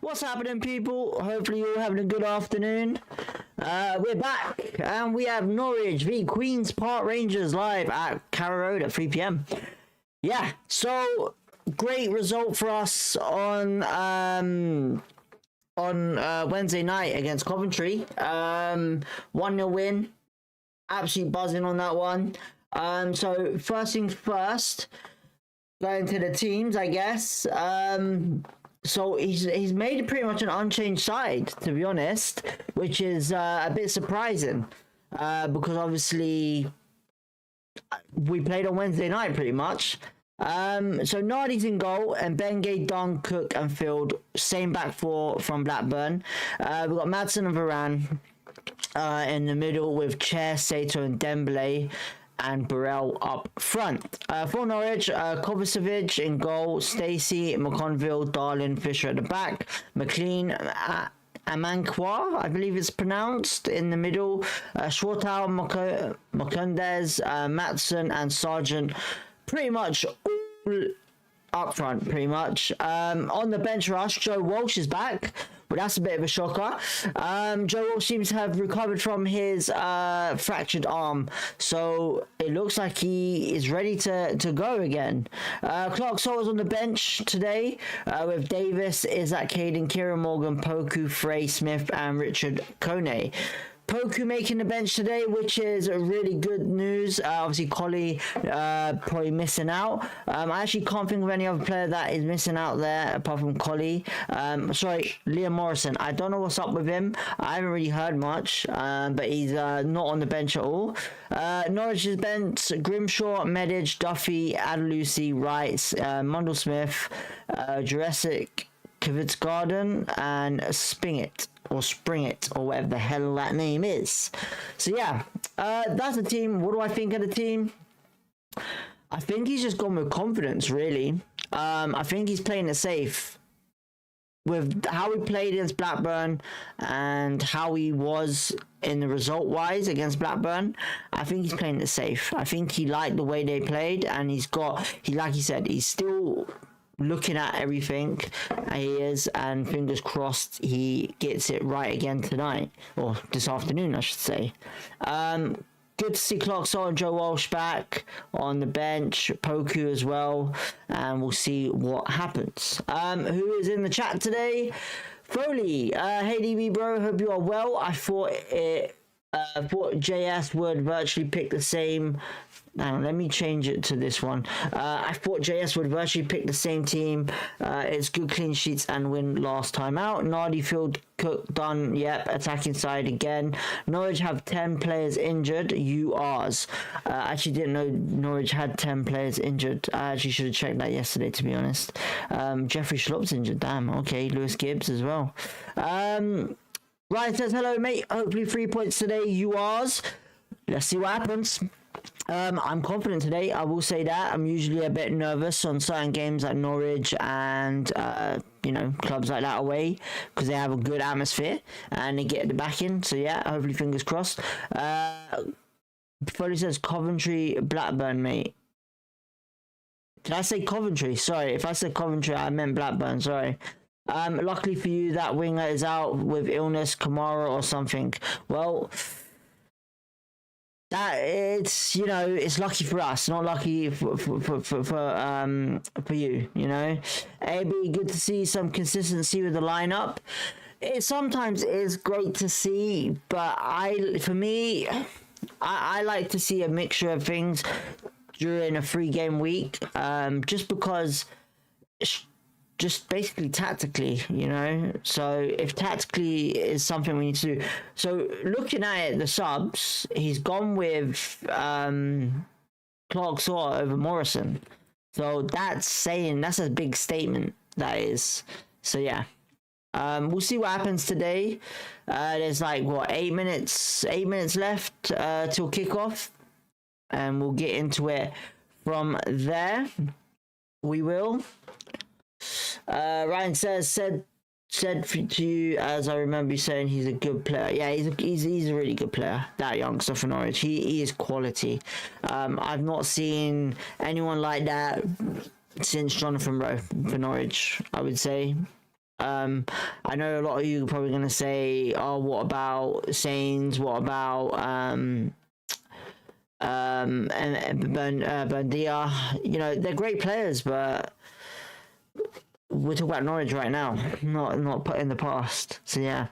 What's happening, people? Hopefully you're all having a good afternoon. We're back and we have Norwich v Queen's Park Rangers live at Carrow Road at 3 p.m. Yeah, so great result for us on Wednesday night against Coventry. 1-0 win. Absolutely buzzing on that one. So first things first, going to the teams, I guess. So he's made pretty much an unchanged side, to be honest, which is a bit surprising, because obviously we played on Wednesday night pretty much. So Nardi's in goal, and Bengay, Dunn, Cook and Field, same back four from Blackburn. We've got Madsen and Varane in the middle with Chair, Sato and Dembele, and Burrell up front. For Norwich, Kovacevic in goal, Stacey, McConville, Darlin, Fisher at the back, McLean, Amankwa, I believe it's pronounced, in the middle, Schwartau, Mokundes, Matson and Sargent, pretty much all up front, pretty much. On the bench rush, Joe Walsh is back. But that's a bit of a shocker. Joe Walsh seems to have recovered from his fractured arm, so it looks like he is ready to go again. Clark Soul's on the bench today with Davis, Isaac Caden, Kieran Morgan, Poku, Frey Smith and Richard Kone. Poku making the bench today, which is really good news. Obviously, Collie probably missing out. I actually can't think of any other player that is missing out there apart from Collie. Sorry, Liam Morrison. I don't know what's up with him. I haven't really heard much, but he's not on the bench at all. Norwich's bench: Grimshaw, Medic, Duffy, Adelusi, Wright, Mundell Smith, Jurassic, Kivitz Garden, and Spingett. Or Springett, or whatever the hell that name is. So yeah, that's the team. What do I think of the team? I think he's just gone with confidence, really. I think he's playing it safe. With how he played against Blackburn and how he was in the result-wise against Blackburn, I think he's playing it safe. I think he liked the way they played, and like he said, he's still looking at everything. He is, and fingers crossed he gets it right again tonight, or this afternoon I should say. Good to see Clark Soul and Joe Walsh back on the bench, Poku as well, and we'll see what happens. Who is in the chat today? Foley, hey DB bro, hope you are well. I thought JS would virtually pick the same. Now let me change it to this one. I thought JS would virtually pick the same team. It's good clean sheets and win last time out. Nardi, Field, Cook, Dunn, yep, attacking side again. Norwich have 10 players injured. URs. I actually didn't know Norwich had 10 players injured. I actually should have checked that yesterday, to be honest. Jeffrey Schlupp's injured. Damn, okay. Lewis Gibbs as well. Ryan says, hello mate, hopefully 3 points today. URs. Let's see what happens. I'm confident today, I will say that. I'm usually a bit nervous on certain games like Norwich and you know, clubs like that away, because they have a good atmosphere and they get the backing. So yeah, hopefully fingers crossed. Foley says Coventry, Blackburn, mate. Did I say Coventry? Sorry, if I said Coventry, I meant Blackburn. Sorry. Luckily for you, that winger is out with illness, Kamara or something. Well, that it's, you know, it's lucky for us, not lucky for you, you know. AB, good to see some consistency with the lineup. It sometimes is great to see, but I like to see a mixture of things during a 3-game week, just because, just basically tactically, you know. So if tactically is something we need to do, so looking at it, the subs, he's gone with Clark Saw over Morrison, so that's a big statement, that is. So yeah, we'll see what happens today. There's like what, 8 minutes left till kickoff, and we'll get into it from there. We will. Ryan said to you, as I remember you saying, he's a good player. Yeah, he's a really good player, that youngster for Norwich. He is quality. I've not seen anyone like that since Jonathan Rowe for Norwich, I would say. I know a lot of you are probably going to say, oh, what about Saints? What about Bandia? You know, they're great players, but we're talking about Norwich right now, not put in the past. So yeah.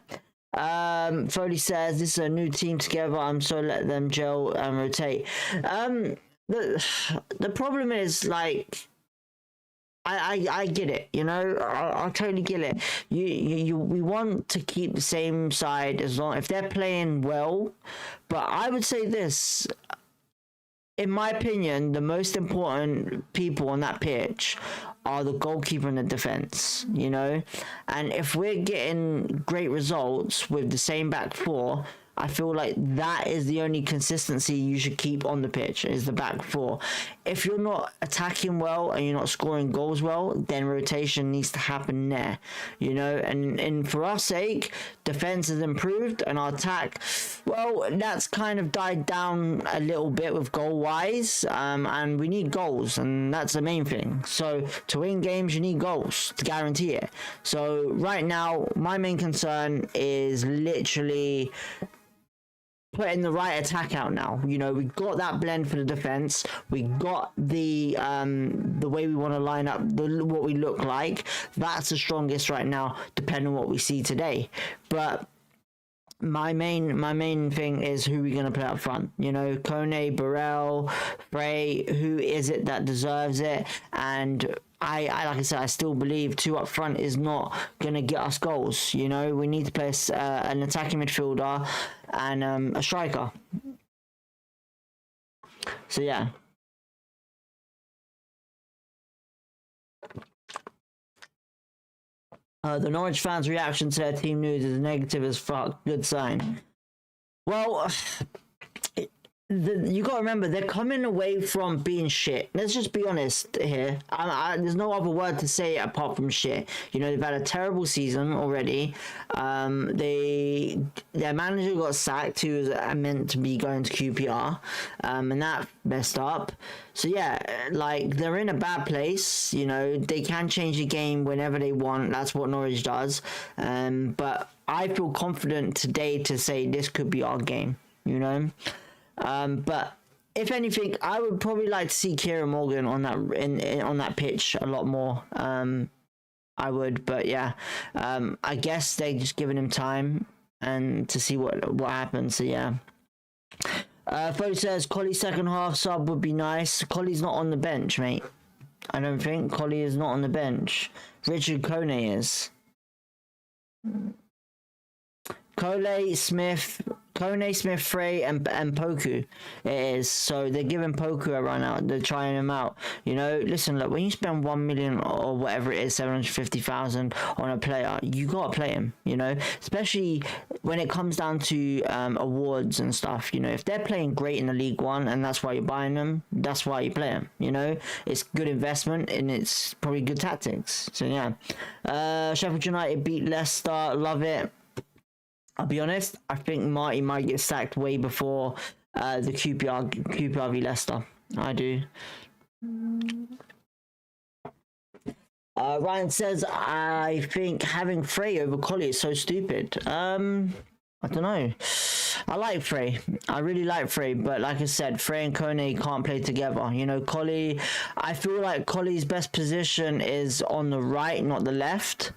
Foley says this is a new team together. I'm so let them gel and rotate. The problem is, like, I get it, you know, I totally get it. We want to keep the same side as long if they're playing well, but I would say this. In my opinion, the most important people on that pitch are the goalkeeper and the defense, you know? And if we're getting great results with the same back four, I feel like that is the only consistency you should keep on the pitch, is the back four. If you're not attacking well and you're not scoring goals well, then rotation needs to happen there, you know? And for our sake, defense has improved and our attack, well, that's kind of died down a little bit with goal-wise, and we need goals, and that's the main thing. So to win games, you need goals to guarantee it. So right now, my main concern is literally putting the right attack out now. You know, we got that blend for the defense. We got the way we want to line up, what we look like. That's the strongest right now, depending on what we see today. But my main thing is who we're going to play up front. You know, Kone, Burrell, Frey, who is it that deserves it? And I like I said, I still believe two up front is not going to get us goals. You know, we need to play an attacking midfielder and a striker. So yeah. The Norwich fans' reaction to their team news is negative as fuck. Good sign. Well, you got to remember, they're coming away from being shit. Let's just be honest here. There's no other word to say apart from shit. You know, they've had a terrible season already. Their manager got sacked, who was meant to be going to QPR, and that messed up. So yeah, like, they're in a bad place. You know, they can change the game whenever they want. That's what Norwich does. But I feel confident today to say this could be our game. You know. But if anything, I would probably like to see Kieran Morgan on that on that pitch a lot more. I would, but yeah, I guess they just giving him time and to see what happens. So yeah. Foley says Colley's second half sub would be nice. Colley's not on the bench, mate. I don't think Colley is not on the bench. Richard Kone is. Kone, Smith, Frey, and Poku it is. So they're giving Poku a run out. They're trying him out. You know, listen, look, when you spend 1 million or whatever it is, 750,000 on a player, you gotta play him. You know, especially when it comes down to awards and stuff. You know, if they're playing great in the League One and that's why you're buying them, that's why you play them. You know, it's good investment and it's probably good tactics. So yeah, Sheffield United beat Leicester. Love it. I'll be honest, I think Marty might get sacked way before the QPR v Leicester. I do. Ryan says, I think having Frey over Colley is so stupid. I don't know. I like Frey. I really like Frey, but like I said, Frey and Kone can't play together. You know, Colley, I feel like Colley's best position is on the right, not the left.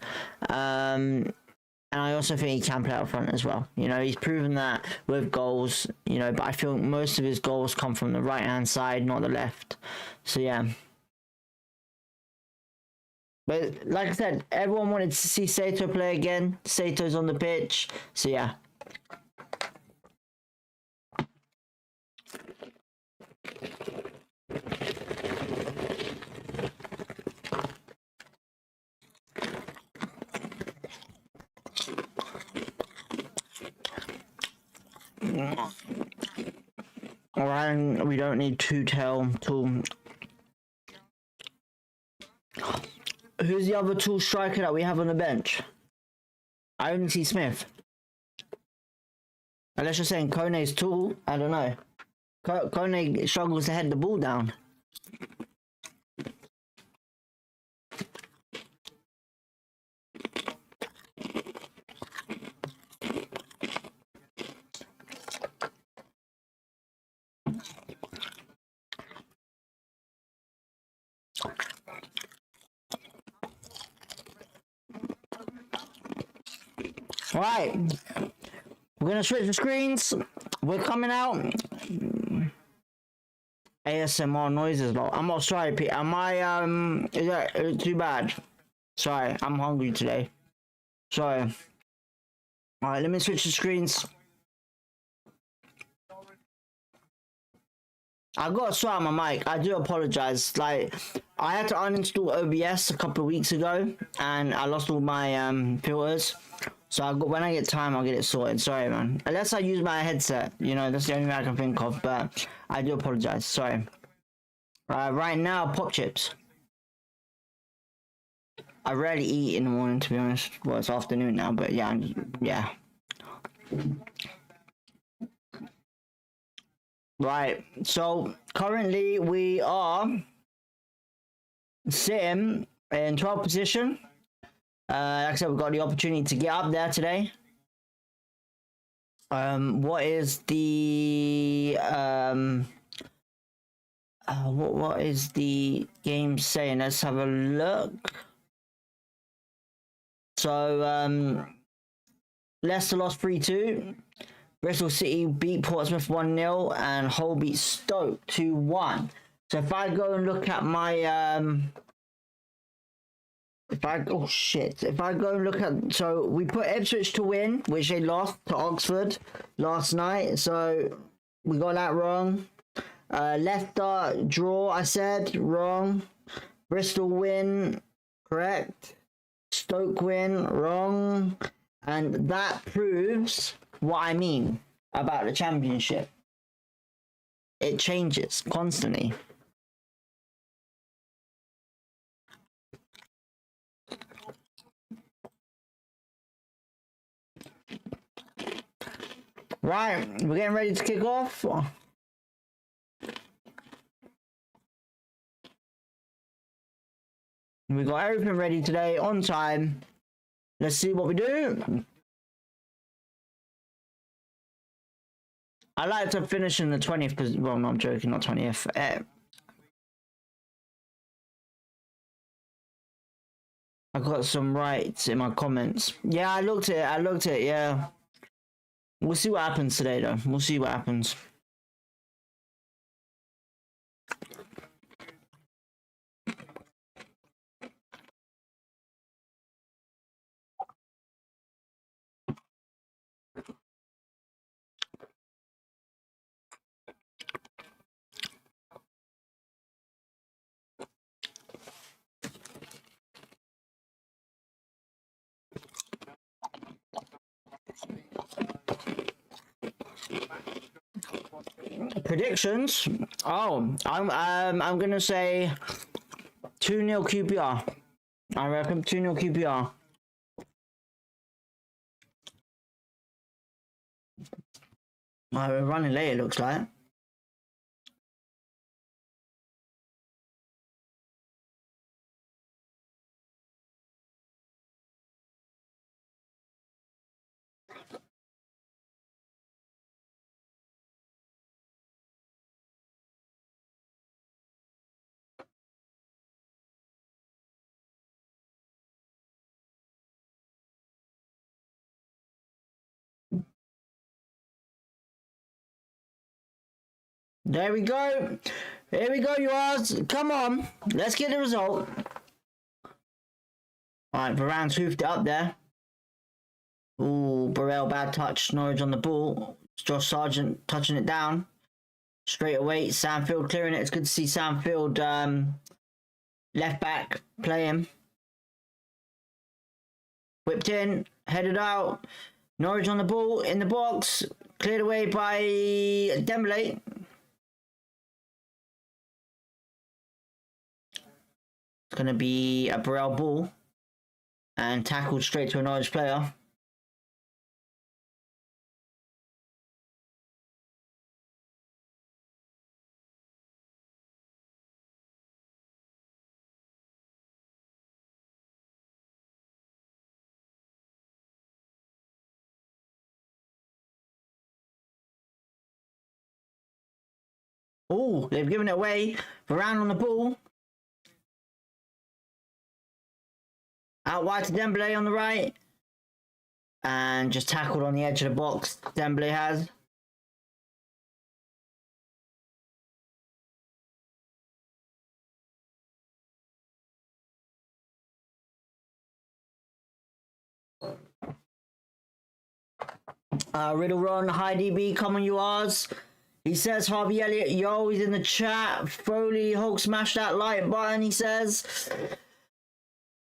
And I also think he can play up front as well. You know, he's proven that with goals, you know, but I feel most of his goals come from the right-hand side, not the left. So, yeah. But like I said, everyone wanted to see Sato play again. Sato's on the pitch. So, yeah. Alright, we don't need to tell to. Who's the other tall striker that we have on the bench? I only see Smith. Unless you're saying Kone's tall, I don't know. Kone struggles to head the ball down. Right, we're gonna switch the screens. We're coming out. ASMR noises, though. I'm not sorry, Pete. Am I is that too bad? Sorry, I'm hungry today. Sorry. All right, let me switch the screens. I got to sort out my mic. I do apologize. Like, I had to uninstall OBS a couple of weeks ago, and I lost all my filters. So when I get time, I'll get it sorted. Sorry, man. Unless I use my headset, you know, that's the only way I can think of. But I do apologize. Sorry. Right now, pop chips. I rarely eat in the morning, to be honest. Well, it's afternoon now, but yeah, yeah. Right. So currently we are sitting in 12th position. Like I said, we got the opportunity to get up there today. What is the what is the game saying? Let's have a look. So Leicester lost 3-2. Bristol City beat Portsmouth 1-0, and Hull beat Stoke 2-1. So if I go and look at my if I go and look at, so we put Ipswich to win, which they lost to Oxford last night, so we got that wrong. Leicester draw, I said wrong. Bristol win, correct. Stoke win, wrong. And that proves what I mean about the championship. It changes constantly. Right, we're getting ready to kick off. We got everything ready today, on time. Let's see what we do. I like to finish in the 20th because, well, no, I'm joking, not 20th. I got some rights in my comments. Yeah, I looked at it, yeah. We'll see what happens today, though. We'll see what happens. Predictions? Oh, I'm gonna say 2-0 QPR. I reckon 2-0 QPR. We're running late, it looks like. There we go. Here we go, you guys. Come on. Let's get the result. Alright, Varane's hoofed it up there. Ooh, Burrell, bad touch. Norwich on the ball. Josh Sargent touching it down. Straight away, Samfield clearing it. It's good to see Samfield left back playing. Whipped in, headed out. Norwich on the ball, in the box. Cleared away by Dembele. It's going to be a Burrell ball. And tackled straight to a Norwich player. Oh, they've given it away. Varane on the ball. Out wide to Dembele on the right. And just tackled on the edge of the box. Dembele has. Riddle Ron, hi DB, come on you R's. He says, Harvey Elliott, yo, he's in the chat. Foley, Hulk, smash that like button, he says.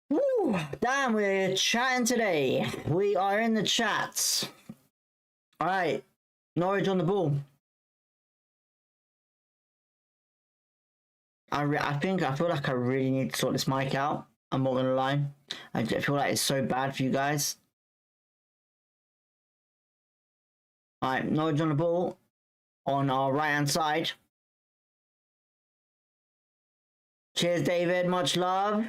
Woo, damn, we're chatting today. We are in the chats. Alright, Norwich on the ball. I feel like I really need to sort this mic out. I'm not gonna lie. I feel like it's so bad for you guys. Alright, Norwich on the ball. On our right hand side. Cheers, David. Much love.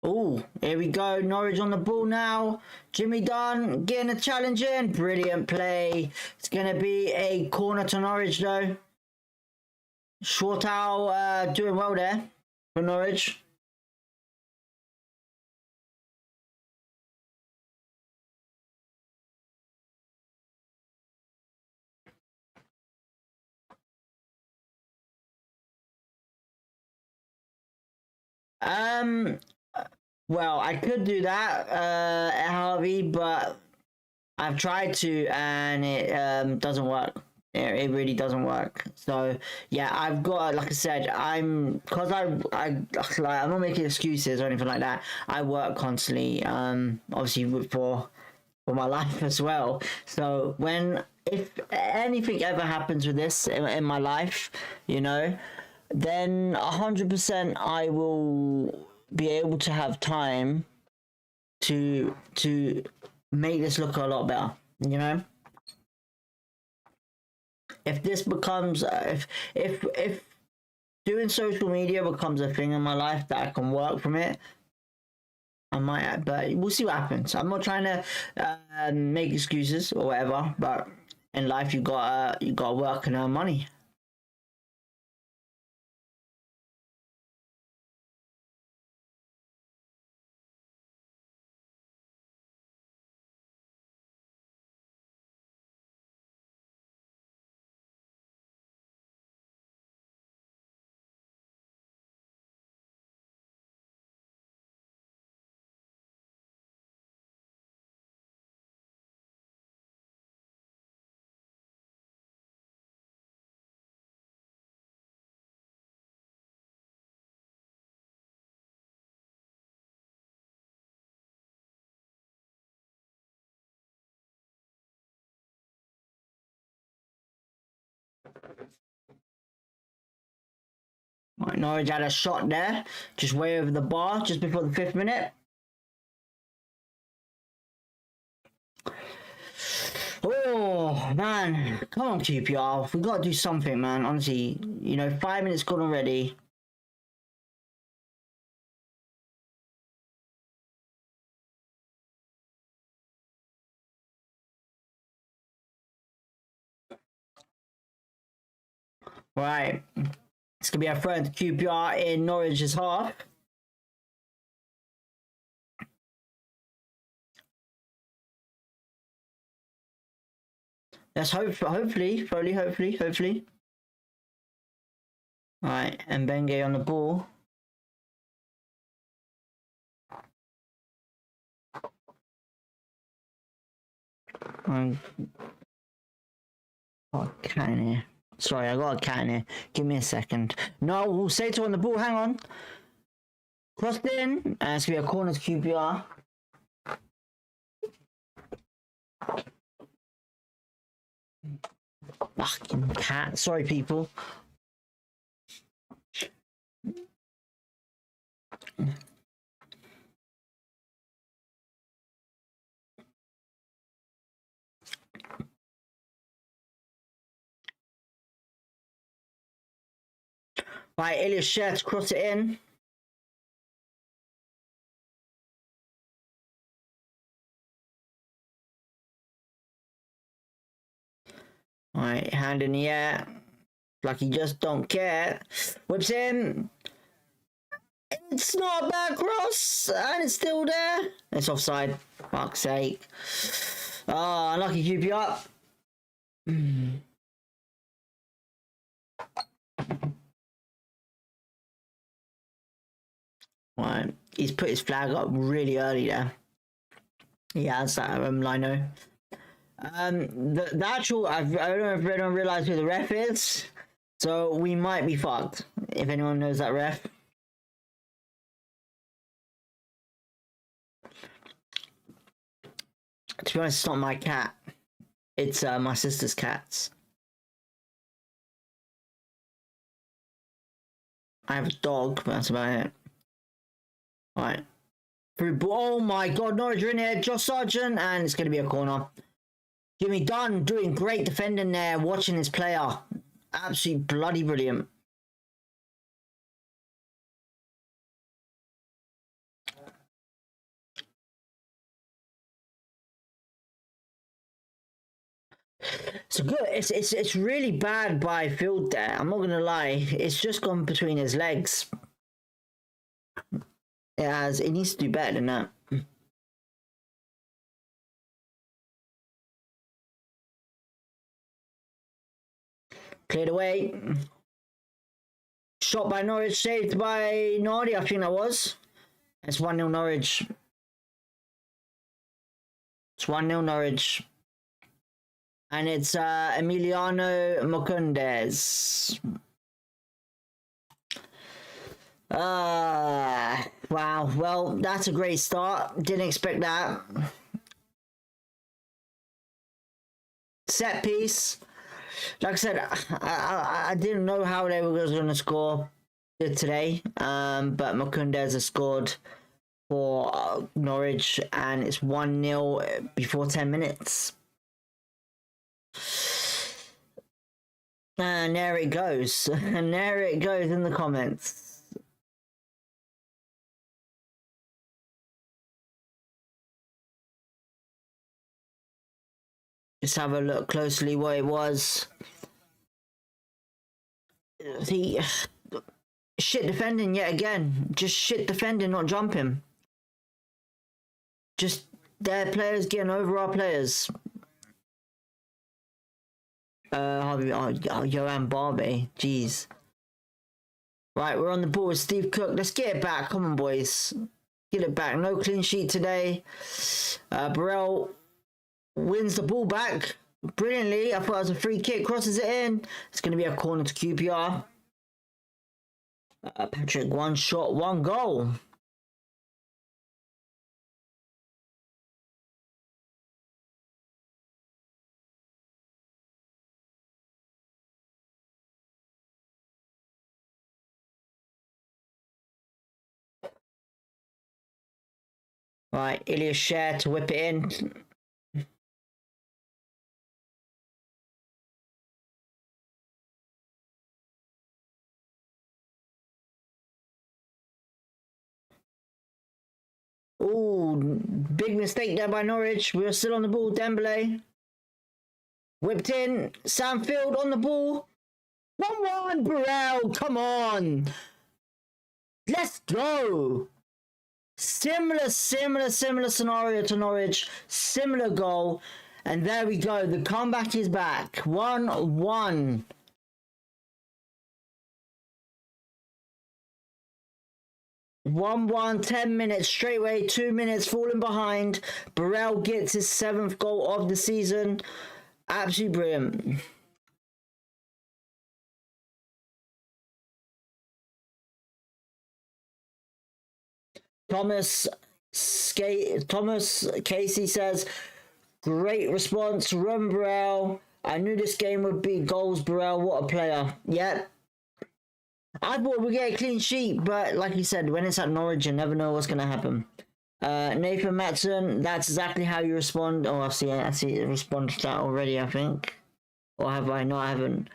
Oh, here we go. Norwich on the ball now. Jimmy Dunn getting a challenge in. Brilliant play. It's going to be a corner to Norwich though. Shorthow doing well there for Norwich. Well, I could do that, Harvey, but I've tried to and it doesn't work. It really doesn't work. So yeah, I've got, like I said, I'm not making excuses or anything like that. I work constantly, obviously for my life as well. So if anything ever happens with this in my life, you know, then 100% I will be able to have time to make this look a lot better, you know. If this becomes if doing social media becomes a thing in my life that I can work from it, I might, but we'll see what happens. I'm not trying to make excuses or whatever, but in life you gotta work and earn money. Right, Norwich had a shot there, just way over the bar, just before the 5th minute. Oh man, come on QPR, we gotta do something, man. Honestly, you know, 5 minutes gone already. Right, it's gonna be our friend QPR in Norwich's half. Let's hopefully. Alright, and Benge on the ball. Got a cat in here. Sorry, I got a cat in here. Give me a second. No, we'll Sato on the ball. Hang on. Crossed in. And it's going to be a corner to QPR. Fucking cat. Sorry, people. Right, Ilias Share to cross it in. Right, hand in the air. Like he just don't care. Whips in. It's not a bad cross, and it's still there. It's offside. Fuck's sake. Oh, unlucky QPR. Right, he's put his flag up really early there. He has that lino. The actual, I don't know if anyone realised who the ref is, so we might be fucked if anyone knows that ref. To be honest, it's not my cat. It's my sister's cat's. I have a dog, but that's about it. Right. Through, oh my god, Norwich are in here. Josh Sargent, and it's going to be a corner. Jimmy Dunn doing great defending there, watching his player. Absolutely bloody brilliant. So good. It's really bad by Field there. I'm not gonna lie. It's just gone between his legs. It needs to do better than that. Cleared away. Shot by Norwich, saved by Nardi, I think that was. It's 1-0 Norwich. It's 1-0 Norwich. And it's Emiliano Mocundes. Wow. Well, that's a great start. Didn't expect that. Set piece. Like I said, I didn't know how they were going to score today. But Mocundes has scored for Norwich, and it's 1-0 before 10 minutes. And there it goes. And there it goes in the comments. Let's have a look closely what it was. The shit defending yet again. Just shit defending, not jumping. Just their players getting over our players. Johan Barbie, jeez. Right, we're on the ball with Steve Cook. Let's get it back. Come on, boys. Get it back. No clean sheet today. Burrell wins the ball back brilliantly. I thought it was a free kick. Crosses it in. It's going to be a corner to QPR. Patrick, 1 shot, 1 goal. Right, Ilias Share to whip it in. Ooh, big mistake there by Norwich. We were still on the ball. Dembele. Whipped in. Sam Field on the ball. 1-1, Burrell. Come on. Let's go. Similar scenario to Norwich. Similar goal. And there we go. The comeback is back. 1-1. One, 10 minutes straight away, 2 minutes falling behind. Burrell gets his 7th goal of the season. Absolutely brilliant. Thomas Casey says, great response, run Burrell. I knew this game would be goals, Burrell. What a player. Yeah. I thought we'd get a clean sheet, but like you said, when it's at Norwich, you never know what's going to happen. Nathan Matson, that's exactly how you respond. Oh, I see it responded to that already, I think. Or have I? No, I haven't.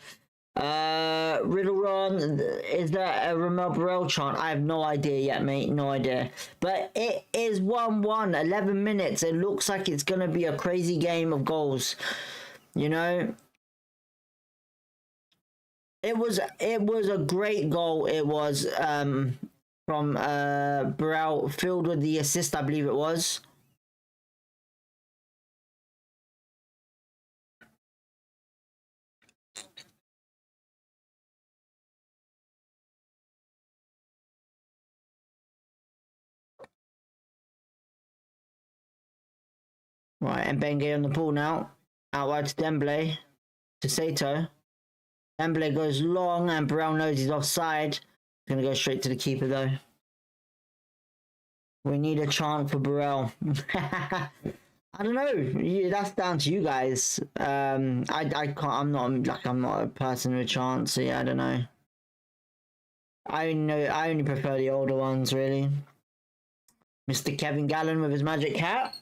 Riddle Ron, is that a Ramel Burrell chant? I have no idea yet, mate. No idea. But it is 1-1, 11 minutes. It looks like it's going to be a crazy game of goals. You know? It was a great goal. It was from Burrell, filled with the assist, I believe it was. Right, and Benge on the ball now. Out wide to Dembele. To Sato. Dembele goes long and Burrell knows he's offside. Gonna go straight to the keeper though. We need a chant for Burrell. I don't know. That's down to you guys. I can't. I'm not a person with chants. So yeah, I don't know. I only prefer the older ones really. Mr. Kevin Gallen with his magic hat.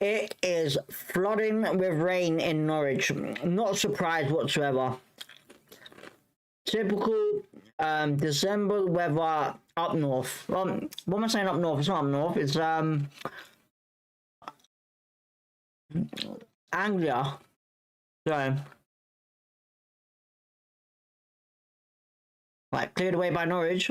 It is flooding with rain in Norwich. Not surprised whatsoever. Typical December weather up north. What am I saying up north? It's not up north. It's Anglia. So like cleared away by Norwich.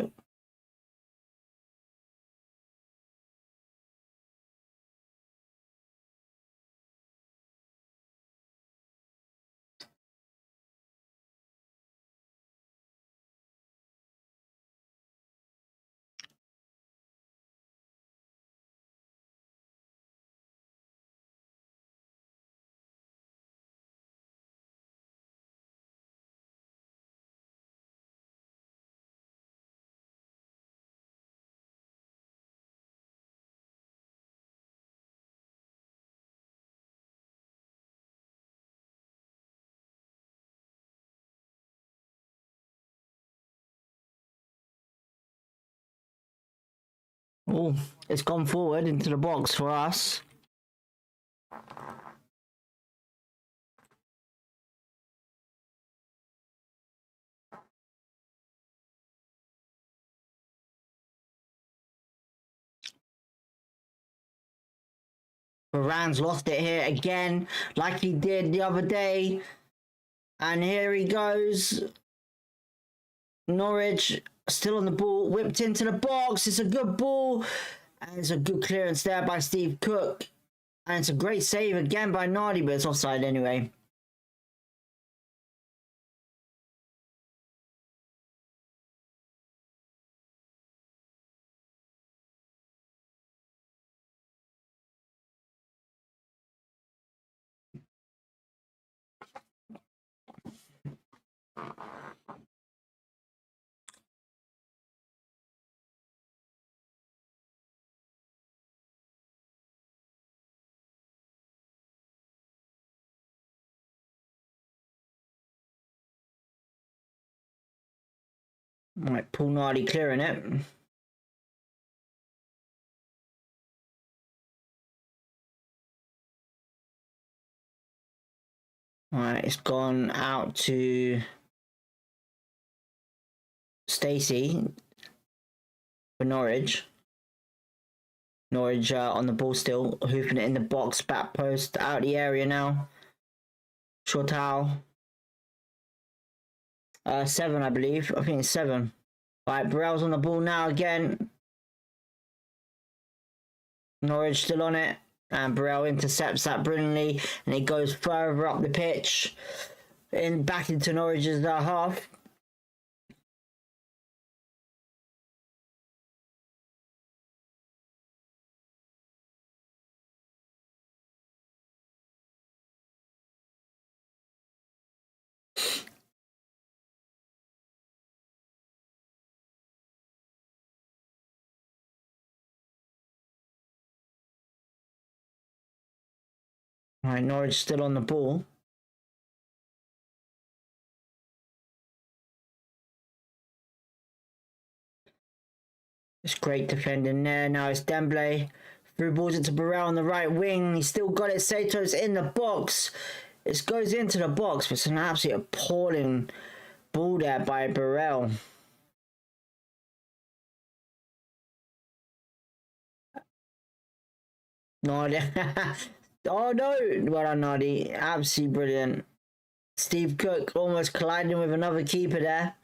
Oh, it's gone forward into the box for us. Varane lost it here again, like he did the other day. And here he goes. Norwich still on the ball, whipped into the box. It's a good ball. And it's a good clearance there by Steve Cook. And it's a great save again by Nardi, but it's offside anyway. Right, Paul Nardi clearing it. Alright, it's gone out to Stacey for Norwich. Norwich on the ball still, hoofing it in the box, back post, out the area now. Shorthow. 7, I believe. I think it's 7. Right, Burrell's on the ball now again. Norwich still on it. And Burrell intercepts that brilliantly. And he goes further up the pitch. Back into Norwich's half. Right, Norwich still on the ball. It's great defending there. Now it's Dembele. Through balls into Burrell on the right wing. He's still got it. Sato's in the box. It goes into the box, but it's an absolutely appalling ball there by Burrell. Nardi. Oh no! Well done, Nardi. Absolutely brilliant. Steve Cook almost colliding with another keeper there.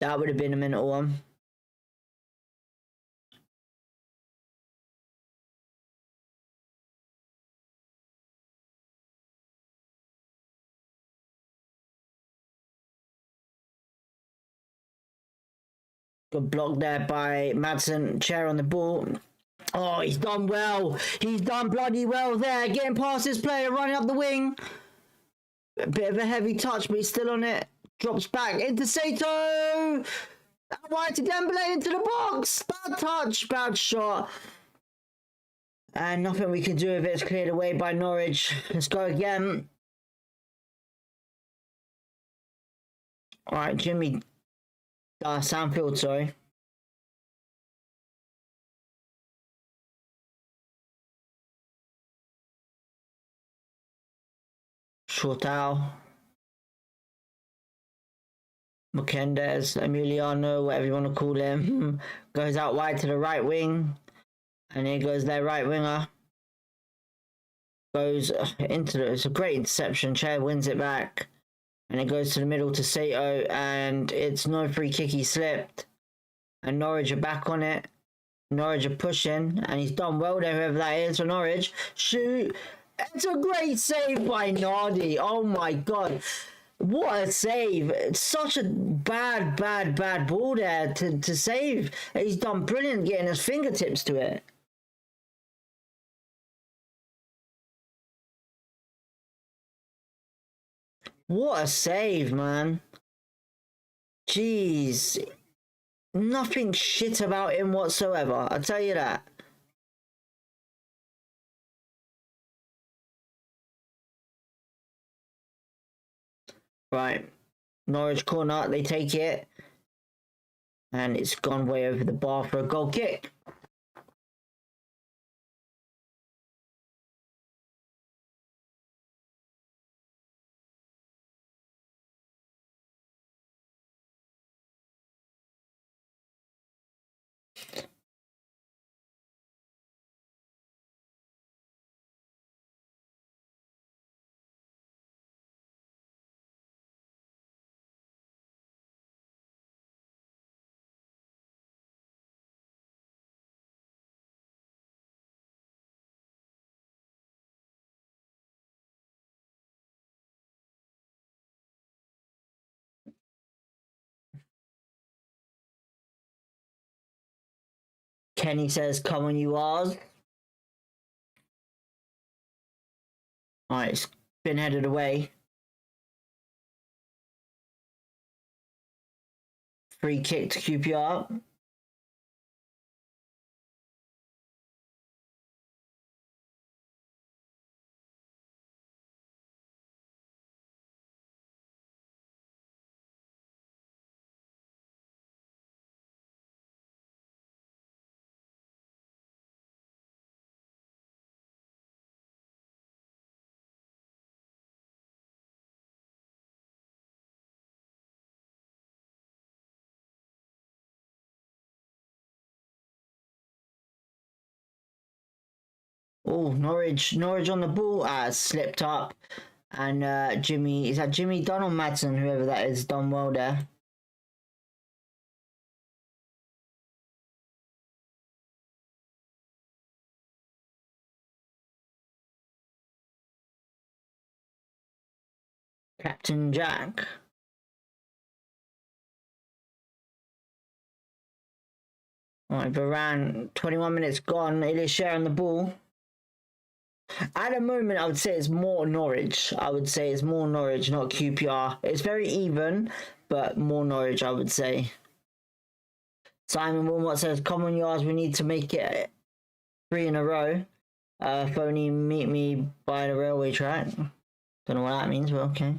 That would have been a minute one. Good block there by Madsen. Chair on the ball. Oh, he's done well. He's done bloody well there. Getting past his player, running up the wing. A bit of a heavy touch, but he's still on it. Drops back into Sato. Wide to Dembele into the box. Bad touch, bad shot. And nothing we can do with it. It's cleared away by Norwich. Let's go again. All right, Jimmy. Sanfield, sorry. Shortau. Mukendez, Emiliano, whatever you want to call him. Goes out wide to the right wing. And here goes their right winger. Goes into the... It's a great interception. Chair wins it back. And it goes to the middle to Sato, and it's no free kick, he slipped. And Norwich are back on it. Norwich are pushing, and he's done well there, whoever that is for Norwich. Shoot! It's a great save by Nardi. Oh my god. What a save. It's such a bad ball there to save. He's done brilliant getting his fingertips to it. What a save, man. Jeez. Nothing shit about him whatsoever, I'll tell you that. Right. Norwich corner, they take it. And it's gone way over the bar for a goal kick. Kenny says, come on, you Oz. Alright, it's been headed away. Free kick to QPR. Oh, Norwich on the ball. Slipped up. And Jimmy, is that Jimmy Dunn or Madsen, whoever that is, done well there. Captain Jack. Alright, Varane, 21 minutes gone. Ilisha on the ball. At the moment, I would say it's more Norwich. I would say it's more Norwich, not QPR. It's very even, but more Norwich, I would say. Simon Wilmot says, come on, yards, we need to make it 3 in a row. Phony, meet me by the railway track. Don't know what that means, but okay.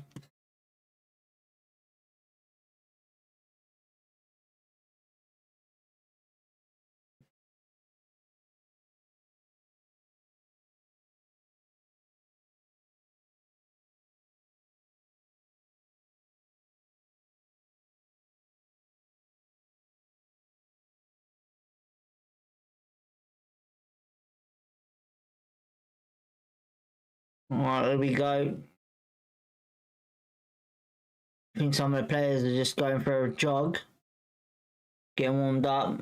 Alright, here we go. I think some of the players are just going for a jog, getting warmed up.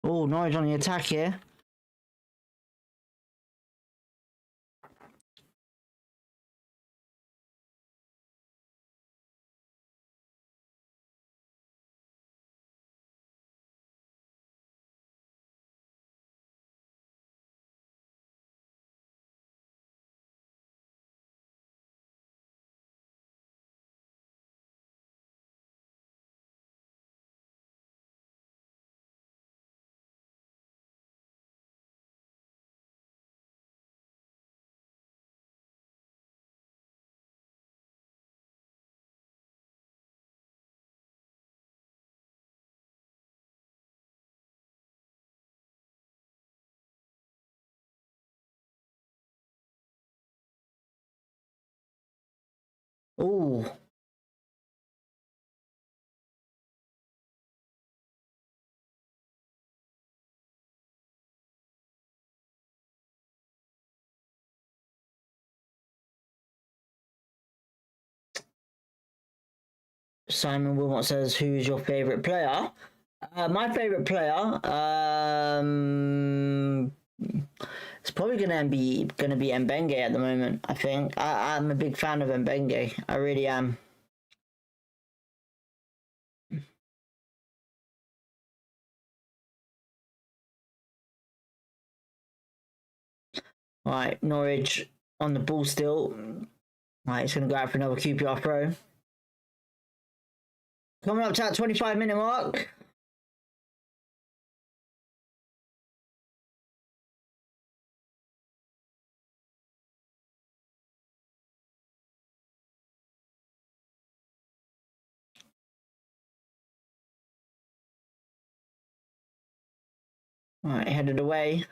Oh, Norwich on the attack here. Oh. Simon Wilmot says, "Who's your favourite player?" My favourite player, it's probably gonna be Mbenge at the moment. I think I'm a big fan of Mbenge. I really am. All right, Norwich on the ball still. All right, it's gonna go out for another QPR throw. Coming up to that 25-minute mark. All right, headed away.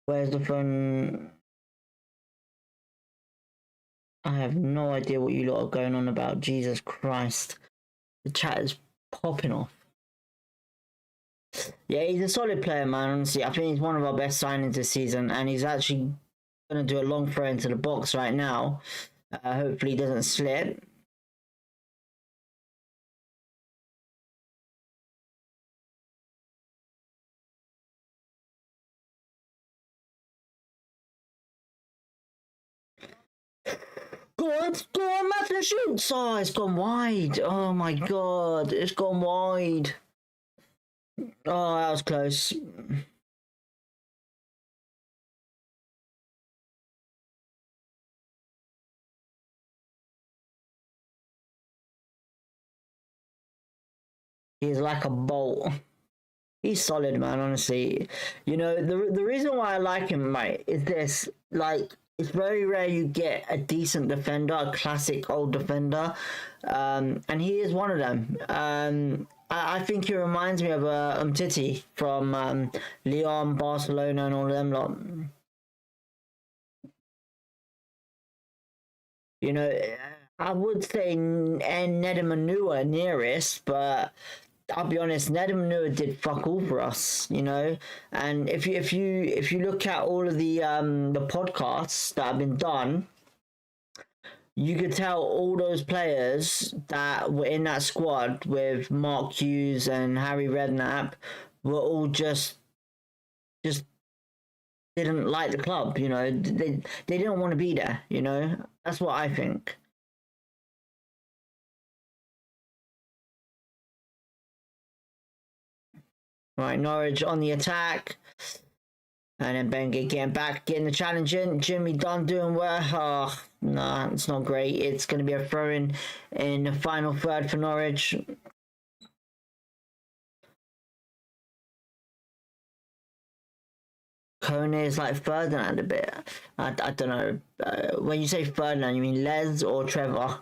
Where's the phone? I have no idea what you lot are going on about. Jesus Christ. The chat is popping off. Yeah, he's a solid player, man, honestly. I think he's one of our best signings this season, and he's actually going to do a long throw into the box right now. Hopefully he doesn't slip. Go on, Matthew, shoots! Oh, it's gone wide. Oh my god, it's gone wide. Oh, that was close. He's like a bolt. He's solid, man, honestly. You know, the reason why I like him, mate, is this. Like, it's very rare you get a decent defender, a classic old defender. And he is one of them. I think he reminds me of Umtiti from Lyon, Barcelona, and all of them lot. You know, I would say Nedamanua nearest, but I'll be honest, Nedamanua did fuck all for us, you know. And if you look at all of the podcasts that have been done, you could tell all those players that were in that squad with Mark Hughes and Harry Redknapp were all just didn't like the club, you know. They didn't want to be there, you know. That's what I think. Right, Norwich on the attack. And then Benge getting back, getting the challenge in. Jimmy Dunn doing well. Oh, nah, it's not great. It's going to be a throw in the final third for Norwich. Kone is like Ferdinand a bit. I don't know. When you say Ferdinand, you mean Les or Trevor?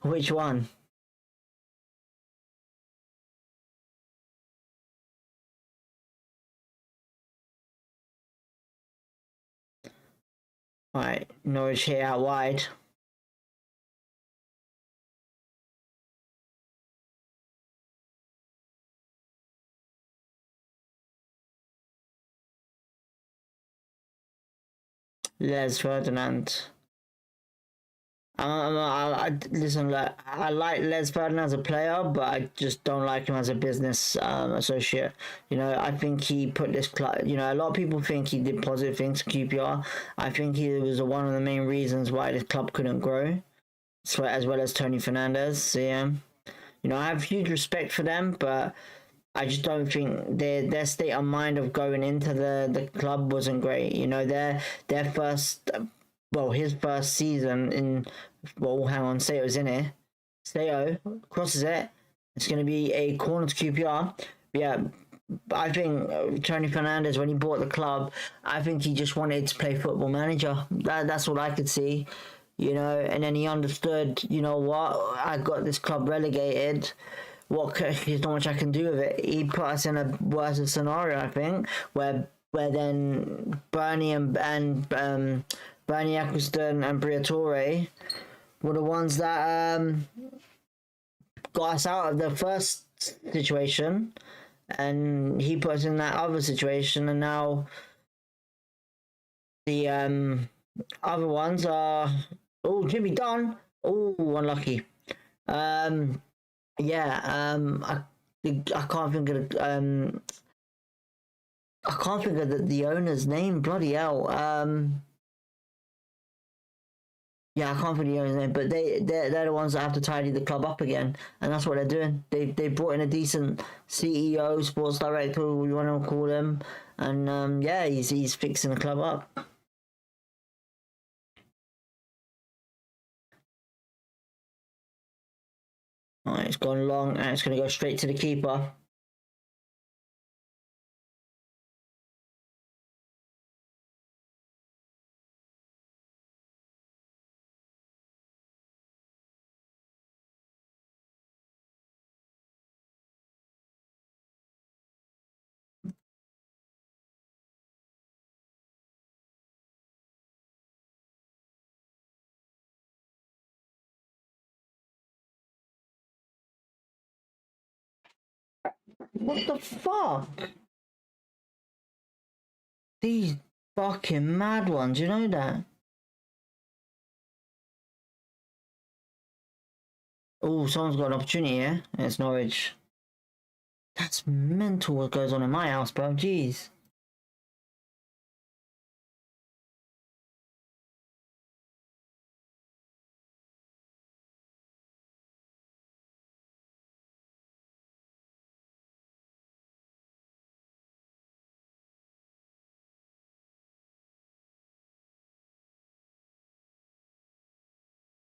Which one? Right, Norwich here out wide. Les Ferdinand. Listen, like, I like Les Ferdinand as a player, but I just don't like him as a business associate. You know, I think he put this club. You know, a lot of people think he did positive things to QPR. I think he was one of the main reasons why this club couldn't grow, so, as well as Tony Fernandez. So, yeah, you know, I have huge respect for them, but I just don't think their state of mind of going into the club wasn't great. You know, their first, well, his first season in, well, hang on, Sato's in here. Sato crosses it. It's going to be a corner to QPR. Yeah, I think Tony Fernandez, when he bought the club, I think he just wanted to play football manager. That's what I could see, you know. And then he understood, you know what, I got this club relegated. There's not much I can do with it. He put us in a worse scenario, I think, where then Bernie and Bernie Eccleston and Briatore were the ones that got us out of the first situation, and he put us in that other situation, and now the other ones are Jimmy Dunn. Oh, unlucky. Yeah, I can't think of I can't think of the owner's name. Bloody hell. Yeah, I can't think of the owner's name, but they're the ones that have to tidy the club up again, and that's what they're doing. They brought in a decent CEO, sports director, who you want to call him, and yeah, he's fixing the club up. Alright, it's gone long, and it's going to go straight to the keeper. What the fuck? These fucking mad ones, you know that? Oh, someone's got an opportunity here. It's Norwich. That's mental what goes on in my house, bro. Jeez.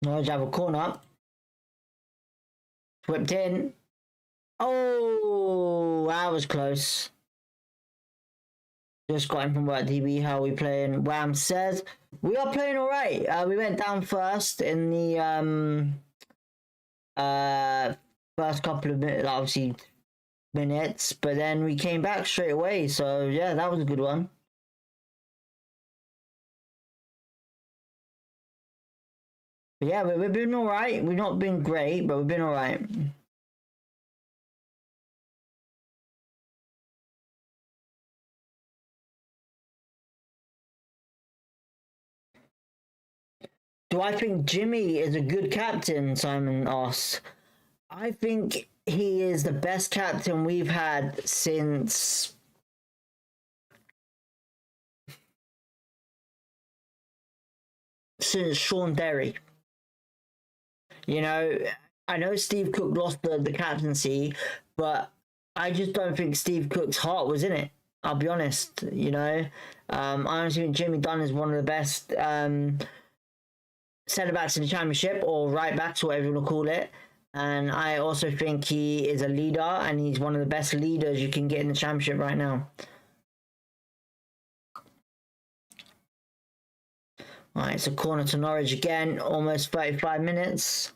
Norwich have a corner. Whipped in. Oh, that was close. Just got in from WatchDB. How are we playing? Wham says we are playing all right. We went down first in the first couple of minutes, obviously minutes, but then we came back straight away. So yeah, that was a good one. But yeah, we've been all right. We've not been great, but we've been all right. Do I think Jimmy is a good captain? Simon asks. I think he is the best captain we've had since Sean Derry. You know, I know Steve Cook lost the captaincy, but I just don't think Steve Cook's heart was in it. I'll be honest. I honestly think Jimmy Dunn is one of the best centre backs in the Championship, or right backs, whatever you want to call it. And I also think he is a leader, and he's one of the best leaders you can get in the Championship right now. Alright, it's a corner to Norwich again, almost 35 minutes.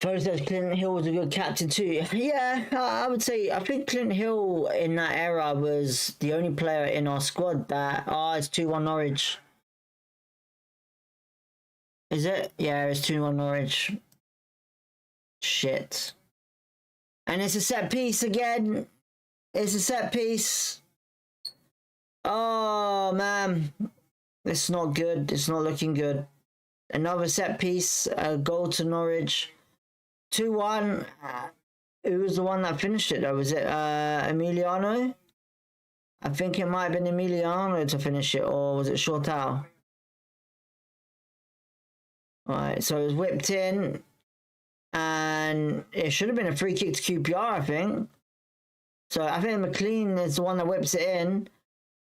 First, says Clint Hill was a good captain too. Yeah, I would say, I think Clint Hill in that era was the only player in our squad that, it's 2-1 Norwich. Is it? Yeah, it's 2-1 Norwich. Shit. And it's a set piece again. It's a set piece. Oh, man. It's not good. It's not looking good. Another set piece. A goal to Norwich. 2-1. Who was the one that finished it though? Was it Emiliano? I think it might have been Emiliano to finish it, or was it Shortau? Alright, so it was whipped in, and it should have been a free kick to QPR, I think. So I think McLean is the one that whips it in,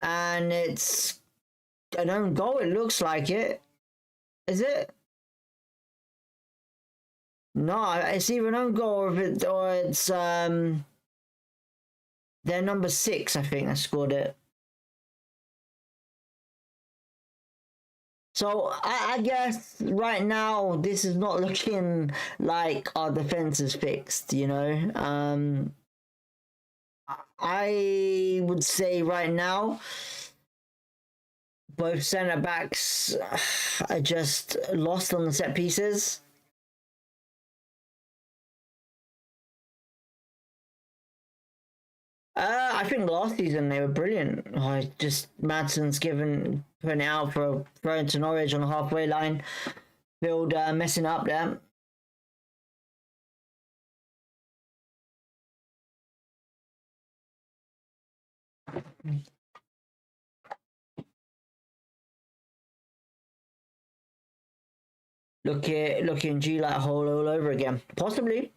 and it's an own goal, it looks like it. Is it? No, it's either an own goal or it's their number 6, I think, that scored it. So I guess right now this is not looking like our defense is fixed, I would say right now both centre backs are just lost on the set pieces. I think last season they were brilliant. Just Madsen's putting it out for throwing to Norwich on the halfway line. Build messing up there. Looking G like a hole all over again. Possibly.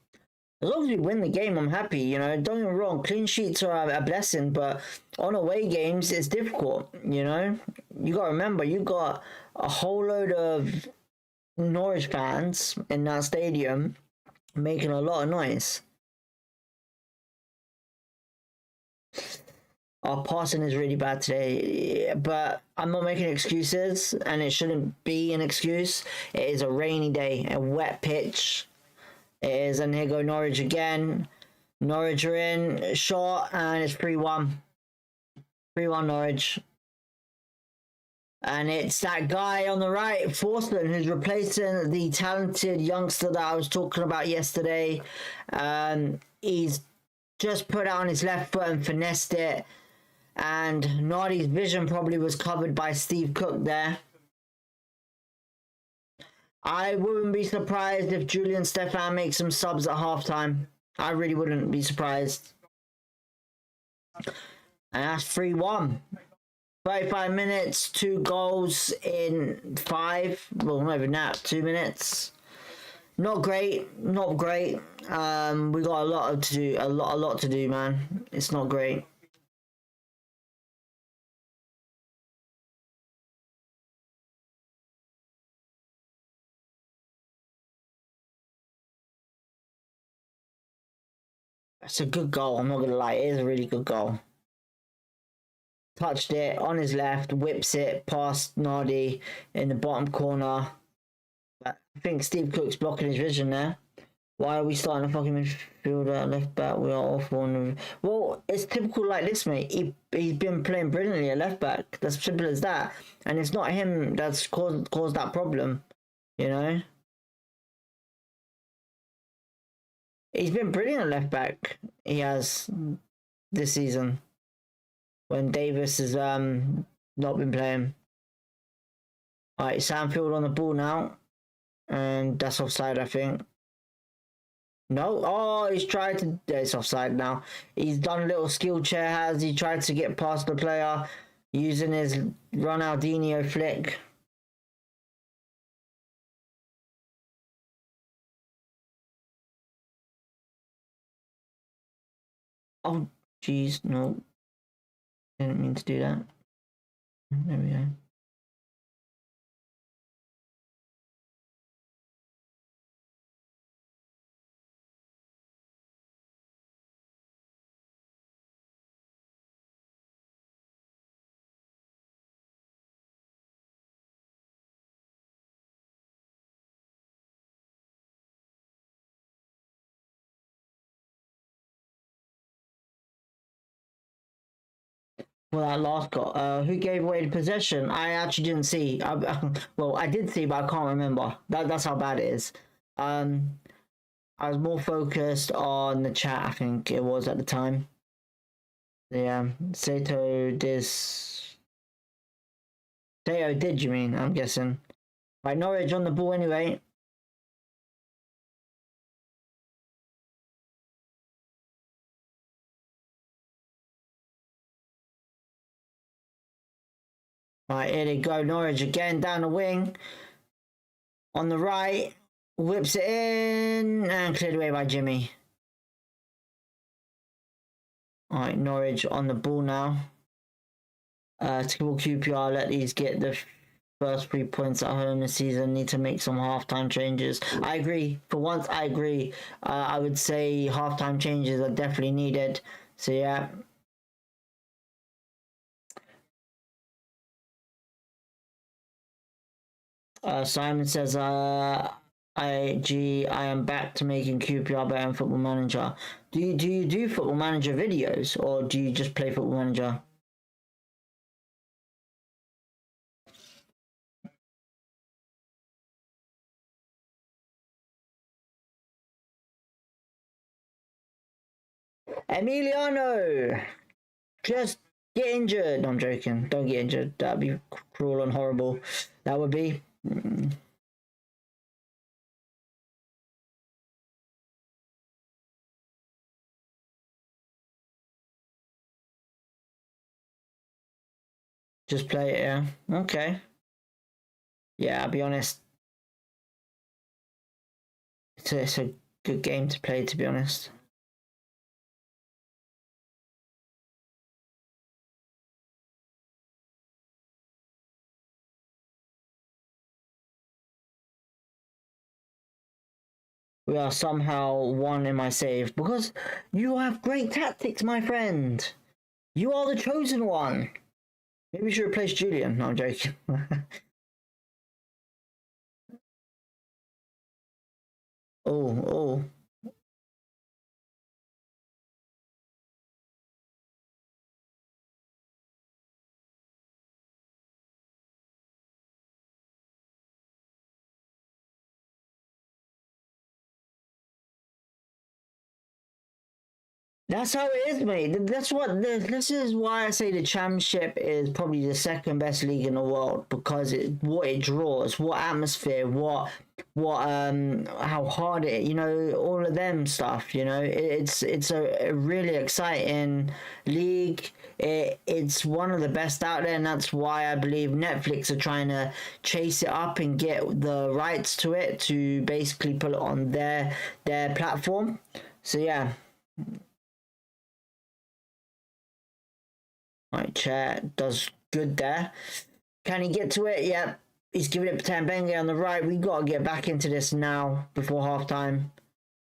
As long as we win the game, I'm happy. Don't get me wrong. Clean sheets are a blessing, but on away games, it's difficult. You got to remember, you got a whole load of Norwich fans in that stadium making a lot of noise. Our passing is really bad today, but I'm not making excuses, and it shouldn't be an excuse. It is a rainy day, a wet pitch. It is, and here go Norwich again. Norwich are in, shot, and it's 3-1. 3-1 Norwich. And it's that guy on the right, Forsman, who's replacing the talented youngster that I was talking about yesterday. He's just put it on his left foot and finessed it. And Nardi's vision probably was covered by Steve Cook there. I wouldn't be surprised if Julian Stefan makes some subs at halftime. I really wouldn't be surprised. And that's 3-1. 35 minutes, 2 goals in 5. Well, not even that, 2 minutes. Not great, not great. We got a lot to do, a lot to do, man. It's not great. It's a good goal, I'm not going to lie. It is a really good goal. Touched it on his left, whips it past Nardi in the bottom corner. But I think Steve Cook's blocking his vision there. Why are we starting a fucking midfielder at left back? We are awful. Well, it's typical like this, mate. He's been playing brilliantly at left back. That's simple as that. And it's not him that's caused that problem, you know? He's been brilliant at left back. He has this season. When Davis has not been playing. Alright, Sandfield on the ball now. And that's offside, I think. No, oh, he's tried to. It's offside now. He's done a little skill chair. Has he tried to get past the player using his Ronaldinho flick? Oh, jeez, no, didn't mean to do that. There we go. Well, that last goal. Who gave away the possession? I actually didn't see. Well, I did see, but I can't remember. That's how bad it is. I was more focused on the chat. I think it was at the time. Yeah, Sato did, you mean? I'm guessing. Right, Norwich on the ball anyway. Right, here they go. Norwich again down the wing. On the right. Whips it in and cleared away by Jimmy. Alright, Norwich on the ball now. Typical QPR, let these get the first 3 points at home this season. Need to make some halftime changes. I agree. For once, I agree. I would say halftime changes are definitely needed. So yeah. Simon says, I am back to making QPR better in Football Manager. Do you do Football Manager videos, or do you just play Football Manager? Emiliano, just get injured. No, I'm joking. Don't get injured. That'd be cruel and horrible. That would be. Just play it, yeah. Okay. Yeah, I'll be honest. It's a good game to play, to be honest. We are somehow one in my save because you have great tactics, my friend. You are the chosen one. Maybe we should replace Julian. No, I'm joking. Oh. That's how it is, mate. This is why I say the Championship is probably the second best league in the world, because what it draws, what atmosphere, what how hard it, all of them stuff. It's a really exciting league. It's one of the best out there, and that's why I believe Netflix are trying to chase it up and get the rights to it to basically put it on their platform. So yeah. Right, chat does good there. Can he get to it? Yep. He's giving it to Mbenge on the right. We got to get back into this now before halftime.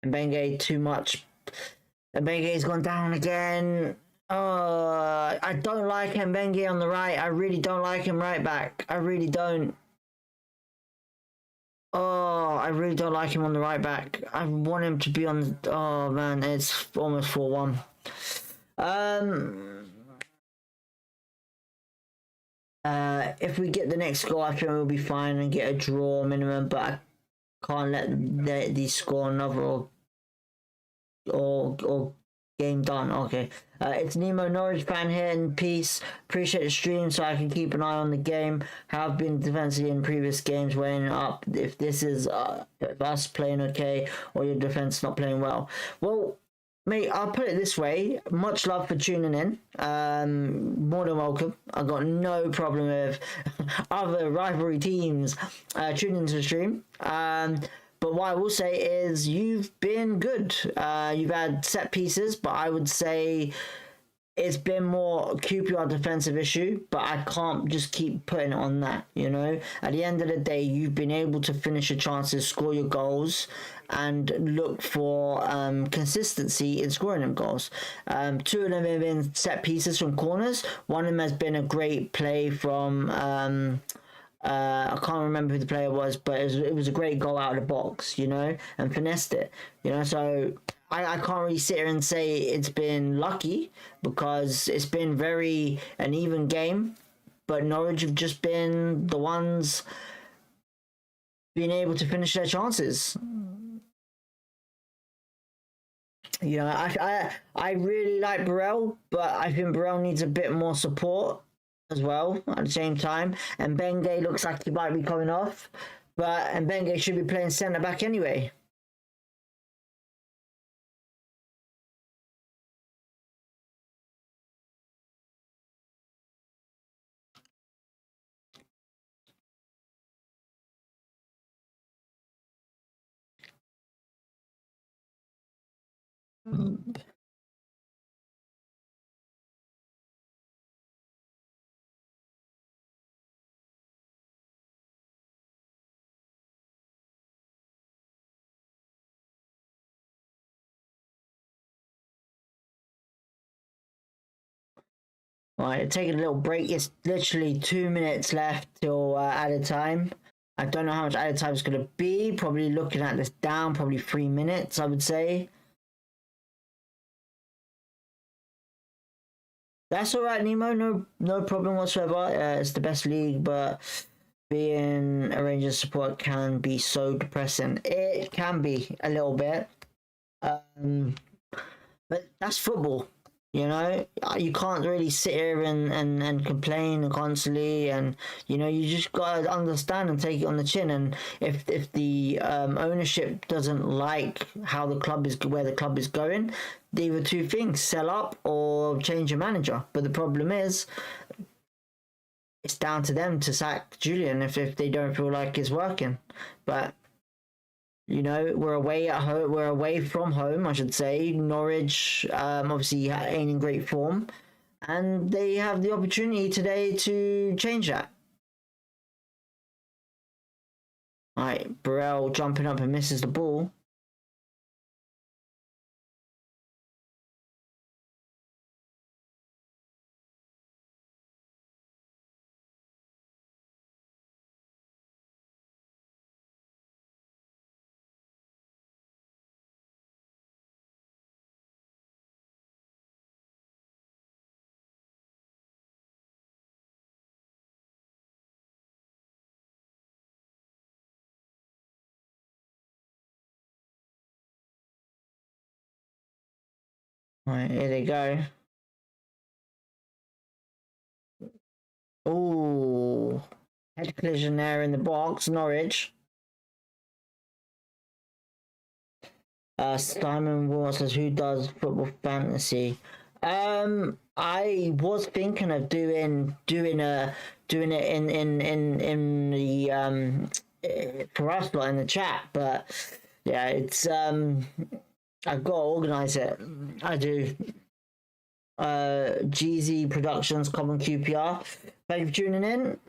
Mbenge too much. Mbenge's gone down again. I don't like Mbenge on the right. I really don't like him right back. I really don't. Oh, I really don't like him on the right back. I want him to be on. Oh man, it's almost 4-1. Um. If we get the next goal, I think we'll be fine and get a draw minimum. But I can't let these score another or game done. Okay. It's Nemo Norwich fan here in peace. Appreciate the stream so I can keep an eye on the game. Have been defensively in previous games weighing up if this is if us playing okay or your defense not playing well. Well, mate, I'll put it this way. Much love for tuning in. More than welcome. I've got no problem with other rivalry teams tuning into the stream. But what I will say is you've been good. You've had set pieces, but I would say it's been more QPR defensive issue, but I can't just keep putting it on that, you know? At the end of the day, you've been able to finish your chances, score your goals, and look for consistency in scoring them goals. Two of them have been set pieces from corners. One of them has been a great play from... I can't remember who the player was, but it was a great goal out of the box, you know, and finessed it, you know. So I can't really sit here and say it's been lucky because it's been very an even game, but Norwich have just been the ones being able to finish their chances. You know, I really like Burrell, but I think Burrell needs a bit more support as well at the same time. And Benge looks like he might be coming off, and Benge should be playing centre back anyway. Right, taking a little break. It's literally 2 minutes left till added time. I don't know how much added time is going to be. Probably looking at this down, probably 3 minutes, I would say. That's all right, Nemo. No problem whatsoever. It's the best league, but being a Rangers support can be so depressing. It can be a little bit. But that's football, you know. You can't really sit here and complain constantly, and you know you just gotta understand and take it on the chin. And if the ownership doesn't like how the club is where the club is going, either two things: sell up or change your manager. But the problem is, it's down to them to sack Julian if they don't feel like it's working. But you know, we're away at home. We're away from home, I should say. Norwich, obviously, ain't in great form, and they have the opportunity today to change that. All right, Burrell jumping up and misses the ball. All right, here they go. Oh, head collision there in the box, Norwich. Simon Wall says, "Who does football fantasy?" I was thinking of doing it in the for us lot in the chat, but yeah, it's I've got to organize it. I do. GZ Productions, Common QPR. Thank you for tuning in.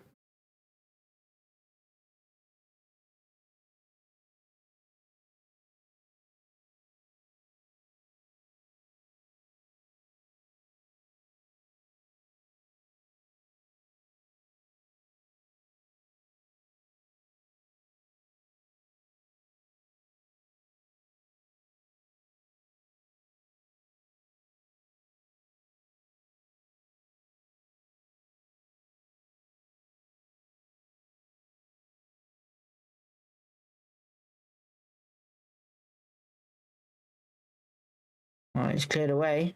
Alright, it's cleared away.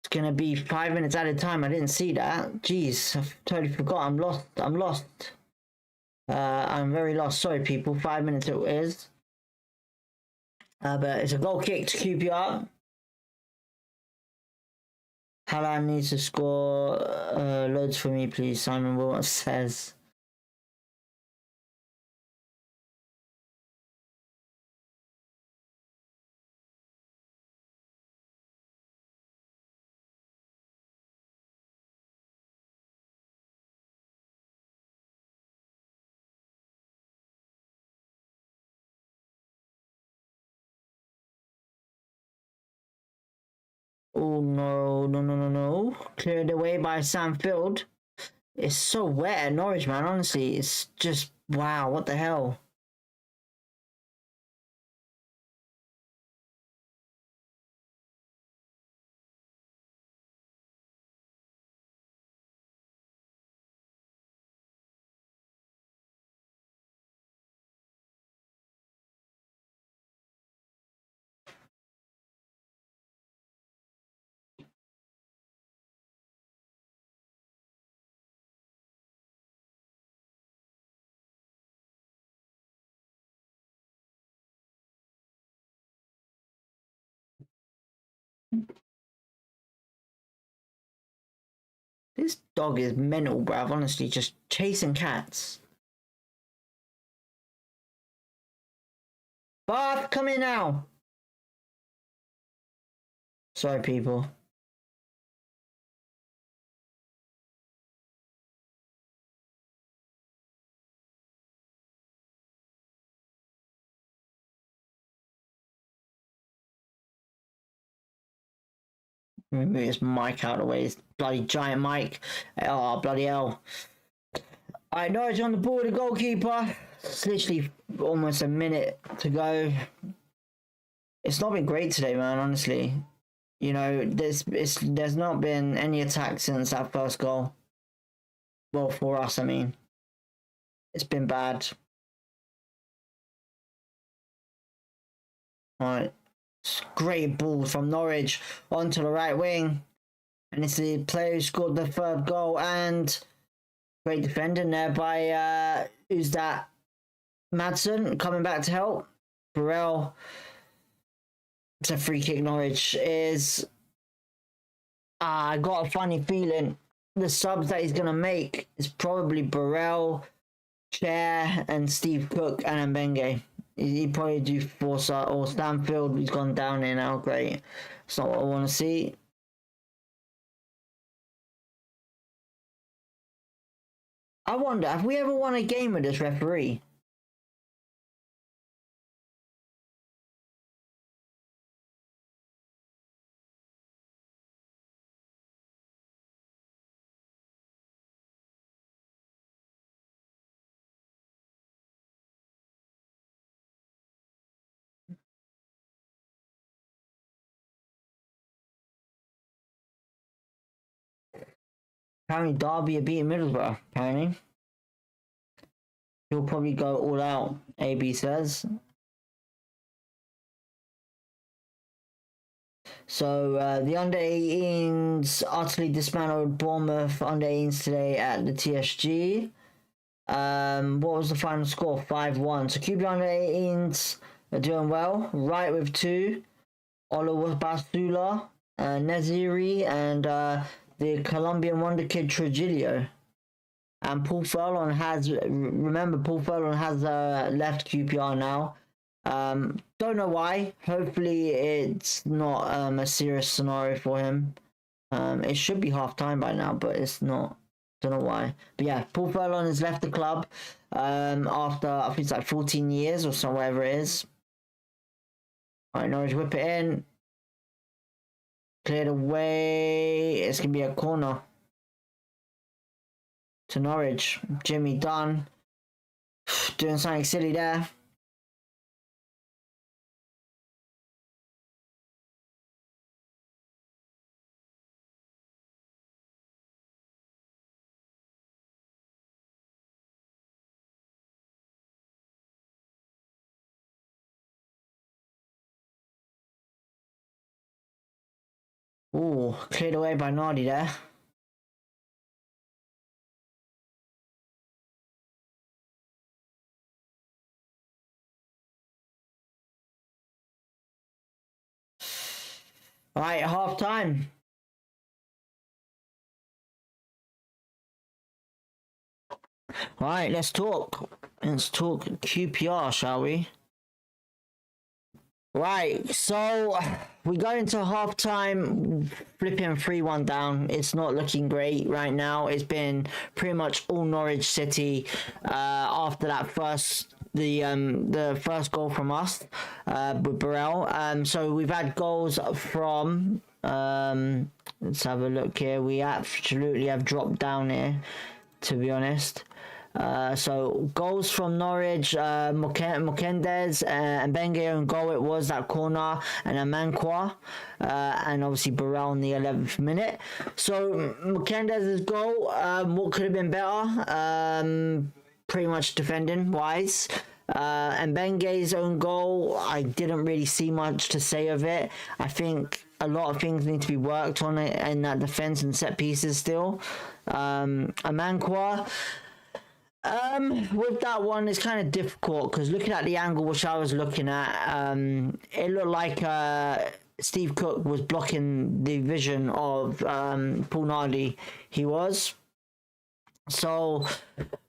It's gonna be 5 minutes at a time. I didn't see that. Jeez, I totally forgot. I'm lost. I'm very lost. Sorry, people. 5 minutes it is. But it's a goal kick to QPR. Haaland needs to score loads for me, please. Simon Wilmot says. Oh no. Cleared away by Sam Field. It's so wet at Norwich, man. Honestly, it's just wow, what the hell? This dog is mental, bruv. Honestly, just chasing cats. Bath, come in now. Sorry, people. Move his mic out of the way. His bloody giant mic. Oh, bloody hell. Alright, Norwich on the ball, the goalkeeper. It's literally almost a minute to go. It's not been great today, man, honestly. You know, there's not been any attack since that first goal. Well, for us, I mean. It's been bad. Alright. Great ball from Norwich onto the right wing. And it's the player who scored the third goal. And great defending there by, who's that? Madsen coming back to help. Burrell. It's a free kick. Norwich is... I got a funny feeling the subs that he's going to make is probably Burrell, Chair, and Steve Cook, and Mbenge. He'd probably do Forza or Stanfield. He's gone down here now. Great. It's not what I want to see. I wonder, have we ever won a game with this referee? Apparently Derby are beating Middlesbrough, apparently. He'll probably go all out, AB says. So the under-18s utterly dismantled Bournemouth under-18s today at the TSG. What was the final score? 5-1. So QB under-18s are doing well. Right with 2. Oluwabasula, Naziri, and the Colombian wonder kid Trujillo. And Paul Furlong has, remember, Paul Furlong has left QPR now. Don't know why. Hopefully it's not a serious scenario for him. It should be half time by now, but it's not. Don't know why. But yeah, Paul Furlong has left the club after, I think it's like 14 years or so, whatever it is. Alright, Norwich whip it in. Cleared away. It's going to be a corner to Norwich. Jimmy Dunn doing something silly there. Ooh, cleared away by Nardi there. All right, half time. All right, let's talk. Let's talk QPR, shall we? Right, so we go into half time, flipping 3-1 down. It's not looking great right now. It's been pretty much all Norwich City after that the first goal from us with Burrell. So we've had goals from let's have a look here. We absolutely have dropped down here, to be honest. So goals from Norwich, Mokendes and Benge own goal. It was that corner, and Amankwa, and obviously Burrell in the 11th minute. So Mokendes' goal, what could have been better? Pretty much defending wise. And Benge's own goal, I didn't really see much to say of it. I think a lot of things need to be worked on in that defense and set pieces still. Amankwa. With that one, it's kind of difficult because looking at the angle which I was looking at, it looked like Steve Cook was blocking the vision of Paul Nardi. He was. So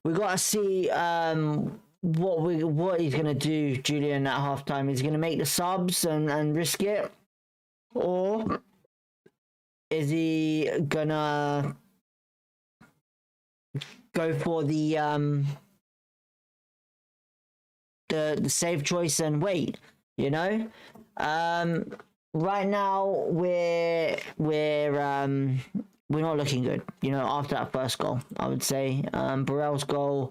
we got to see what he's gonna do, Julian, at halftime. He's gonna make the subs and risk it, or is he gonna go for the safe choice and wait, you know? Right now we're not looking good, you know, after that first goal. I would say Burrell's goal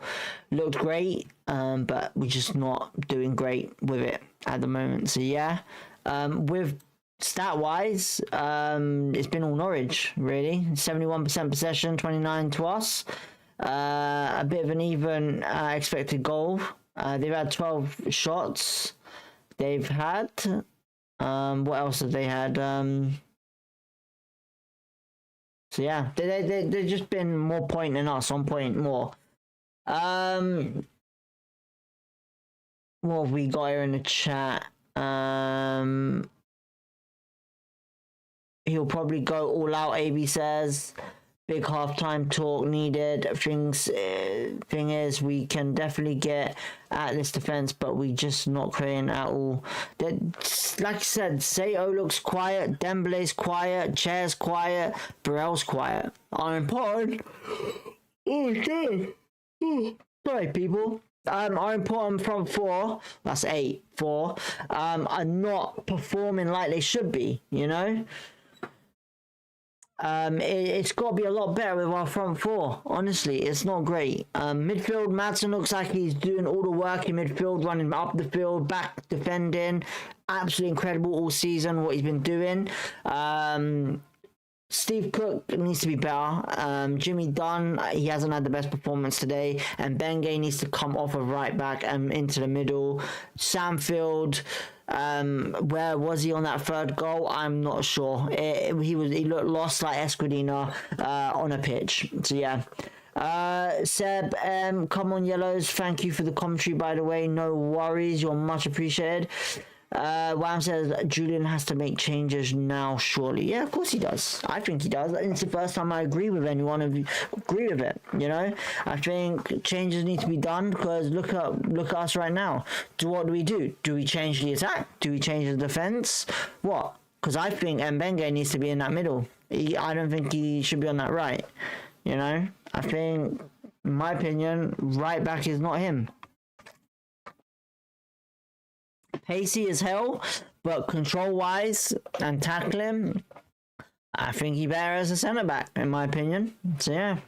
looked great, but we're just not doing great with it at the moment. So yeah, with stat wise, it's been all Norwich really. 71% possession, 29 to us. A bit of an even expected goal. They've had 12 shots. They've had what else have they had? So yeah, they've just been more point than us, on point more. What have we got here in the chat? He'll probably go all out, AB says. Big halftime talk needed. Thing is, we can definitely get at this defense, but we just not creating at all. Like I said, Sato looks quiet, Dembele's quiet, Chair's quiet, Burrell's quiet. Are important. Oh shit! Sorry, people. Are important from 4. That's 8. 4. Are not performing like they should be. You know. It's got to be a lot better with our front 4. Honestly, it's not great. Midfield, Madsen looks like he's doing all the work in midfield, running up the field, back defending. Absolutely incredible all season what he's been doing. Steve Cook needs to be better. Jimmy Dunn, he hasn't had the best performance today. And Benge needs to come off of right back and into the middle. Samfield, where was he on that third goal? I'm not sure. He looked lost like Escudina on a pitch. So yeah. Seb, come on Yellows, thank you for the commentary, by the way. No worries, you're much appreciated. Wham says Julian has to make changes now, surely. Yeah, of course he does. I think he does. It's the first time I agree with anyone of you agree with it, you know. I think changes need to be done because look at us right now. What do we do? Do we change the attack? Do we change the defense? What? Because I think Mbenge needs to be in that middle. I don't think he should be on that right. You know, I think, in my opinion, right back is not him. Pacey as hell, but control-wise and tackling, I think he better as a centre-back, in my opinion. So, yeah.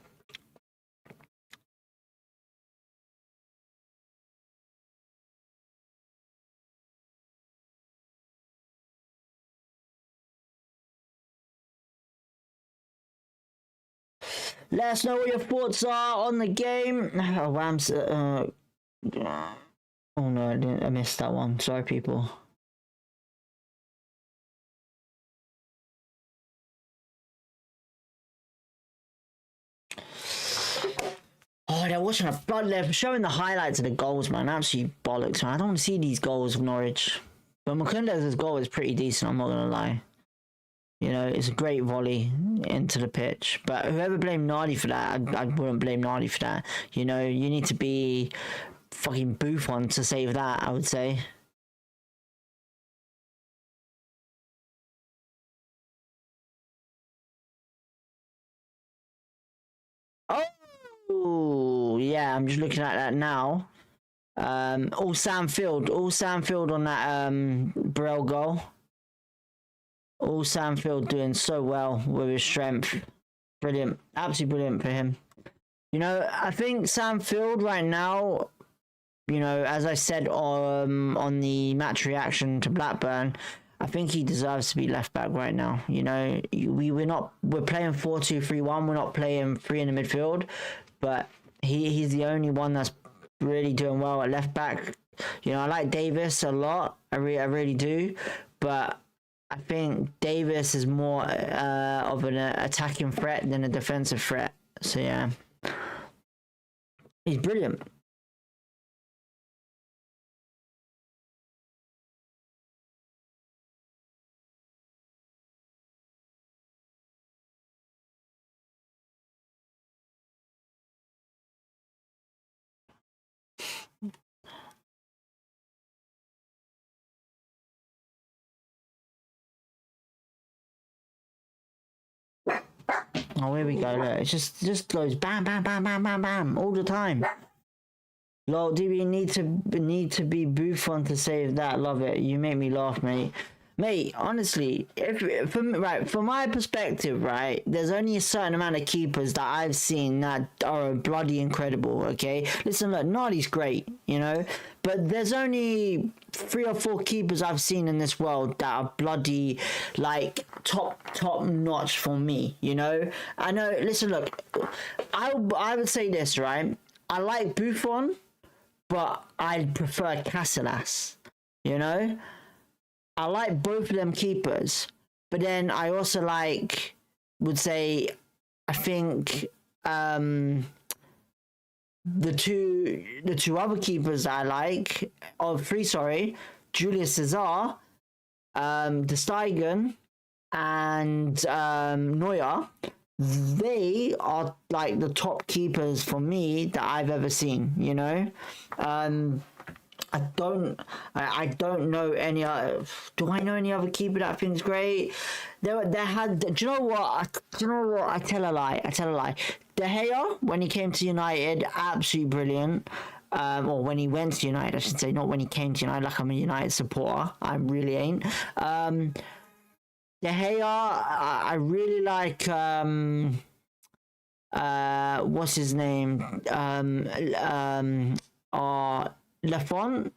Let us know what your thoughts are on the game. Oh, Rams, oh no, I missed that one. Sorry, people. they're watching a blood. They're showing the highlights of the goals, man. Absolute bollocks, man. I don't want to see these goals of Norwich. But Mukundez's goal is pretty decent. I'm not gonna lie. You know, it's a great volley into the pitch. But whoever blamed Nardi for that, I wouldn't blame Nardi for that. You know, you need to be fucking Buffon to save that, I would say. Oh, yeah, I'm just looking at that now. All Sam Field on that Burrell goal. All Sam Field doing so well with his strength. Brilliant, absolutely brilliant for him. You know, I think Sam Field right now, you know, as I said on the match reaction to Blackburn, I think he deserves to be left back right now. You know, we're playing 4-2-3-1. We're not playing 3 in the midfield, but he's the only one that's really doing well at left back. You know, I like Davis a lot. I really do, but I think Davis is more of an attacking threat than a defensive threat. So yeah, he's brilliant. Oh, here we go. Look, it just goes bam, bam, bam, bam, bam, bam all the time. Lol, DB need to be Buffon to save that. Love it. You make me laugh, mate. Mate, honestly, from my perspective, right, there's only a certain amount of keepers that I've seen that are bloody incredible, okay? Listen, look, Nardi's great, you know, but there's only 3 or 4 keepers I've seen in this world that are bloody, like, top notch for me, you know? I know, listen, look, I would say this, right? I like Buffon, but I prefer Casillas, you know? I like both of them keepers, but then I also would say, I think the two other keepers I like, Julius Caesar, De Stegen, and Neuer. They are like the top keepers for me that I've ever seen, you know? I don't know any other. Do I know any other keeper that I think is great? Do you know what? I tell a lie. De Gea, when he came to United, absolutely brilliant. Or when he went to United, I should say, not when he came to United. Like, I'm a United supporter. I really ain't. De Gea, I really like. What's his name? Lafont,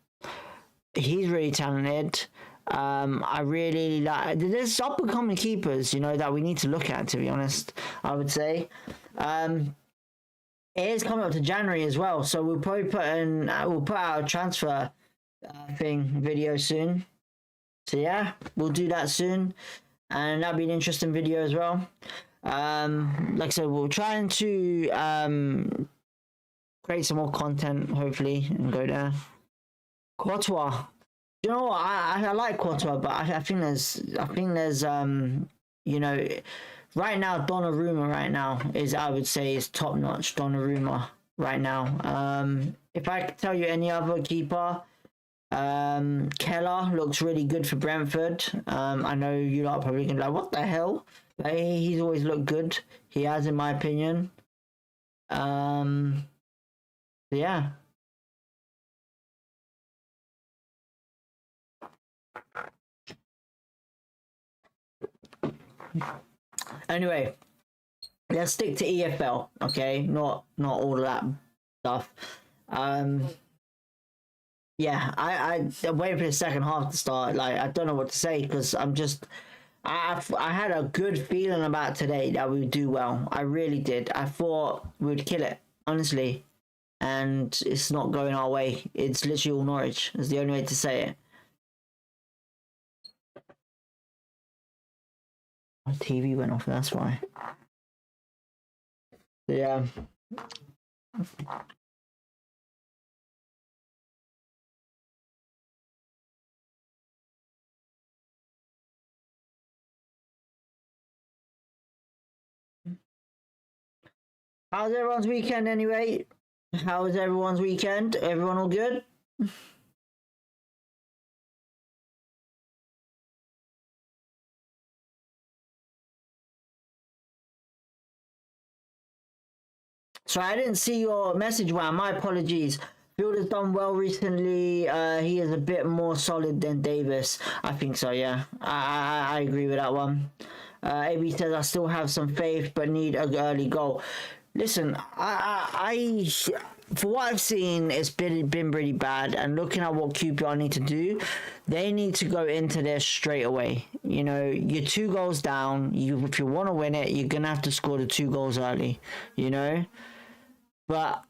he's really talented. I really like. There's up and coming keepers, you know, that we need to look at. To be honest, I would say. It is coming up to January as well, so we'll probably put out a transfer video soon. So yeah, we'll do that soon, and that'll be an interesting video as well. Like I said, we're trying to create some more content, hopefully, and go there. Courtois. You know what? I like Courtois, but I think there's you know, right now Donnarumma right now is, I would say, is top notch. Donnarumma right now. If I could tell you any other keeper, Keller looks really good for Brentford. I know you lot are probably gonna be like, what the hell? But he's always looked good. He has, in my opinion. Yeah. Anyway, let's stick to EFL, okay? Not all of that stuff. Yeah, I'm waiting for the second half to start. Like, I don't know what to say because I had a good feeling about today that we would do well. I really did. I thought we would kill it, honestly. And it's not going our way. It's literally all Norwich. Is the only way to say it. My TV went off, that's why. Yeah. How's everyone's weekend anyway? How was everyone's weekend? Everyone all good? So I didn't see your message, man. My apologies. Field has done well recently. He is a bit more solid than Davis. I think so, yeah. I agree with that one. AB says, I still have some faith, but need an early goal. Listen, I for what I've seen, it's been pretty bad. And looking at what QPR need to do, they need to go into this straight away. You know, you're 2 goals down. If you want to win it, you're gonna have to score the 2 goals early. You know, but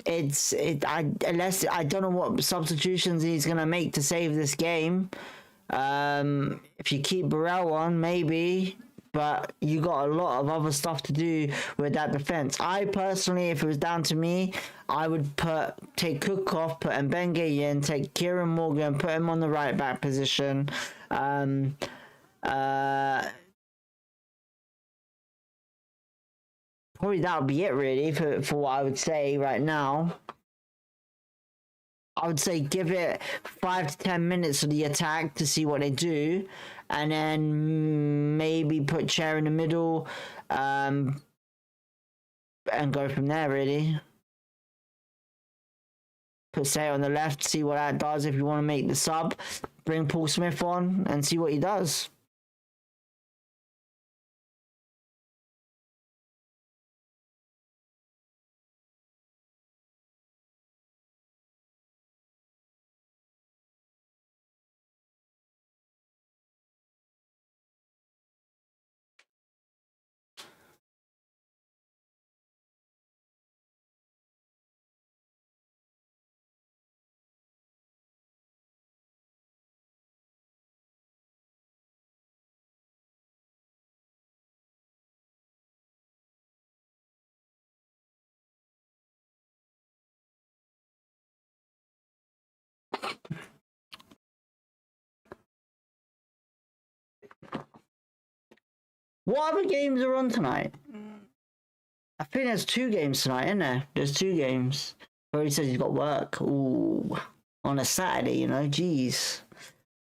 unless I don't know what substitutions he's gonna make to save this game. If you keep Burrell on, maybe. But you got a lot of other stuff to do with that defense. I personally, if it was down to me, I would take Cook off, put Mbenge in, take Kieran Morgan, put him on the right back position. Probably that would be it really for what I would say right now. I would say give it 5 to 10 minutes of the attack to see what they do, and then maybe put Chair in the middle, and go from there really. Put Say on the left, see what that does. If you want to make the sub, bring Paul Smith on and see what he does. What other games are on tonight? I think there's 2 games tonight, isn't there? There's 2 games. He says he's got work. Ooh, on a Saturday, you know. Jeez.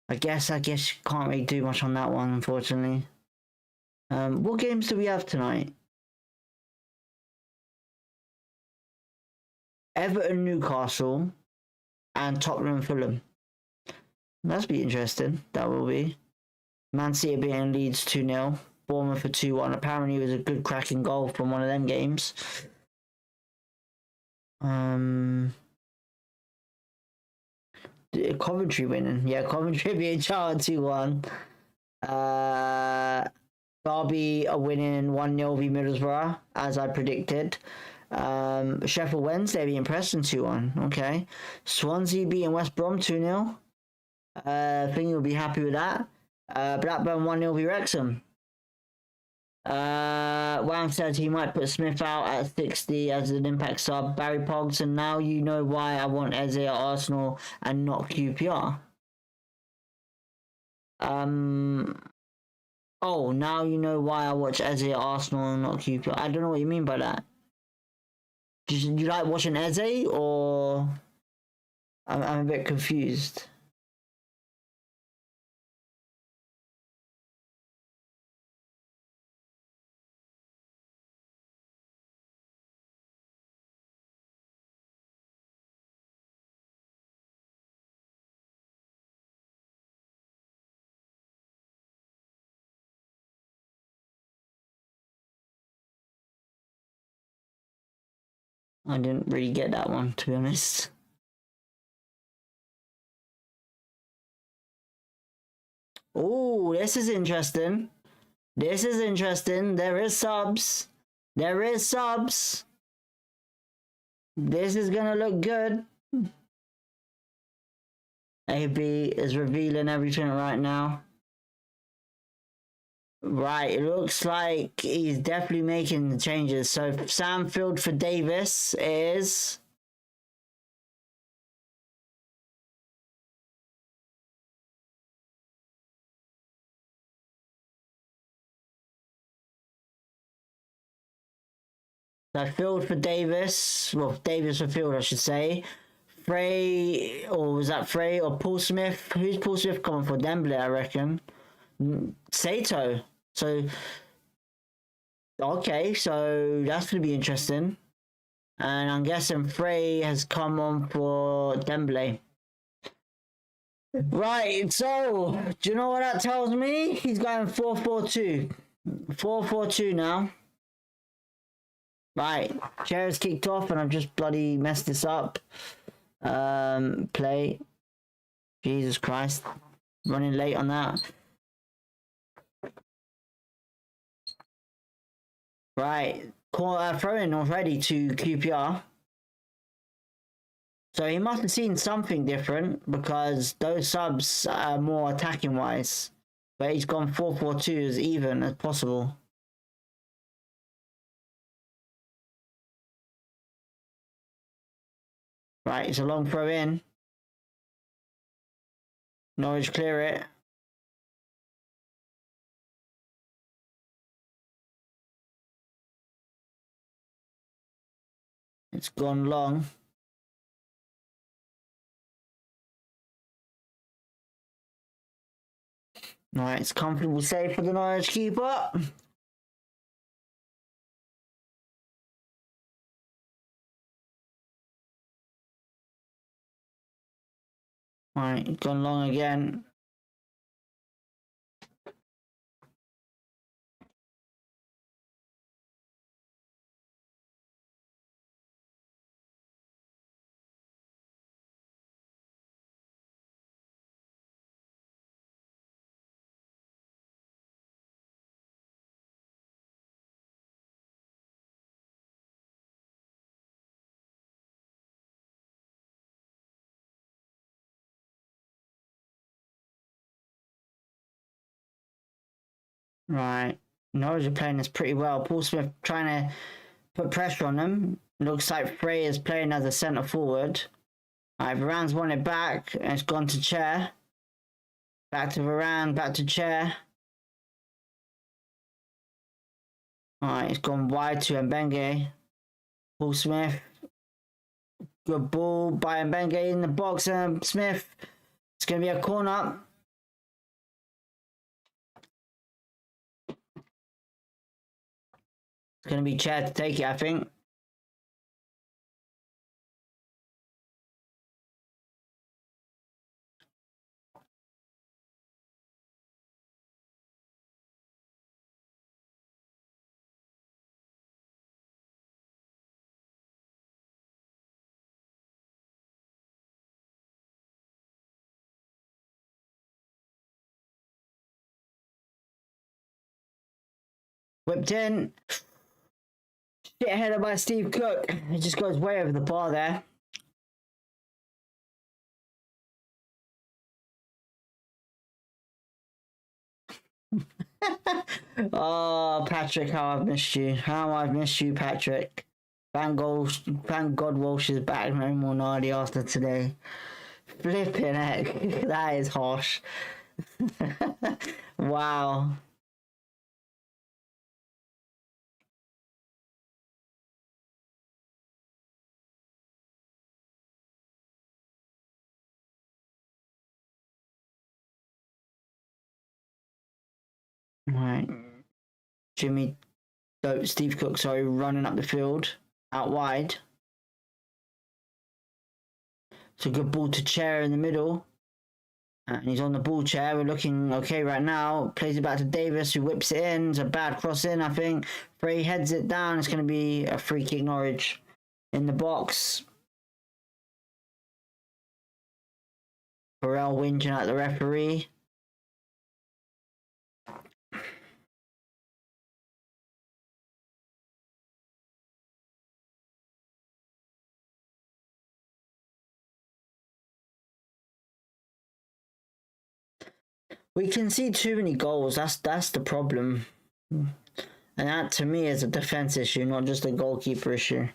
I guess you can't really do much on that one, unfortunately. What games do we have tonight? Everton, Newcastle, and Tottenham, Fulham. That'll be interesting. That will be. Man City beating Leeds 2-0. Bournemouth for 2-1. Apparently it was a good cracking goal from one of them games. Coventry winning. Yeah, Coventry beating Charlton 2-1. Derby are winning 1-0 v Middlesbrough, as I predicted. Sheffield Wednesday beating Preston 2-1. Okay. Swansea beating West Brom 2-0. I think you'll be happy with that. Blackburn 1-0 v Wrexham. Wham says he might put Smith out at 60 as an impact sub. Barry Pogs, and now you know why I want Eze at Arsenal and not QPR. Oh, now you know why I watch Eze at Arsenal and not QPR. I don't know what you mean by that. Do you like watching Eze, or I'm a bit confused. I didn't really get that one, to be honest. Oh, this is interesting. This is interesting. There is subs. There is subs. This is gonna look good. AB is revealing everything right now. Right, it looks like he's definitely making the changes. So Sam Field for Davis is... So Field for Davis, well, Davis for Field, I should say. Frey, or was that Frey or Paul Smith? Who's Paul Smith coming for? Dembele, I reckon. Sato. So, okay, so that's going to be interesting. And I'm guessing Frey has come on for Dembele. Right, so, do you know what that tells me? He's going 4-4-2. 4-4-2 now. Right, chair is kicked off and I've just bloody messed this up. Play. Jesus Christ. Running late on that. Right, throw-in already to QPR. So he must have seen something different because those subs are more attacking wise. But he's gone 4-4-2 as even as possible. Right, it's a long throw in. Norwich clear it. It's gone long. Right, it's comfortable save for the Norwich keeper. Right, gone long again. Right, Norwich are playing this pretty well. Paul Smith trying to put pressure on them. Looks like Frey is playing as a centre forward. Alright, Varane's won it back and it's gone to Chair. Back to Varane, back to Chair. Alright, it's gone wide to Mbenge. Paul Smith. Good ball by Mbenge in the box. Smith. It's going to be a corner. It's going to be Chair to take it, I think. Whipped in. Shit headed by Steve Cook. It just goes way over the bar there. Oh, Patrick, how I've missed you. How I've missed you, Patrick. Thank God Walsh is back. No more Nardi after today. Flipping heck. That is harsh. Wow. Right. Steve Cook, sorry, running up the field. Out wide. It's a good ball to Chair in the middle. And he's on the ball Chair. We're looking okay right now. Plays it back to Davis, who whips it in. It's a bad cross in, I think. Frey heads it down. It's going to be a free kick Norwich in the box. Burrell whinging at the referee. We concede too many goals. That's the problem. And that, to me, is a defense issue, not just a goalkeeper issue.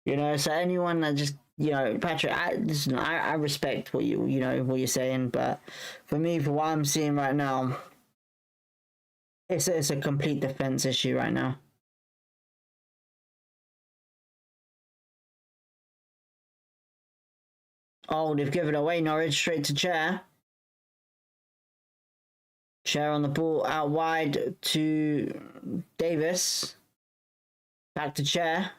You know, so anyone that just, you know, Patrick, I respect what what you're saying, but for me, for what I'm seeing right now, it's a complete defense issue right now. Oh, they've given away. Norwich straight to Chair. Chair on the ball out wide to Davis. Back to Chair.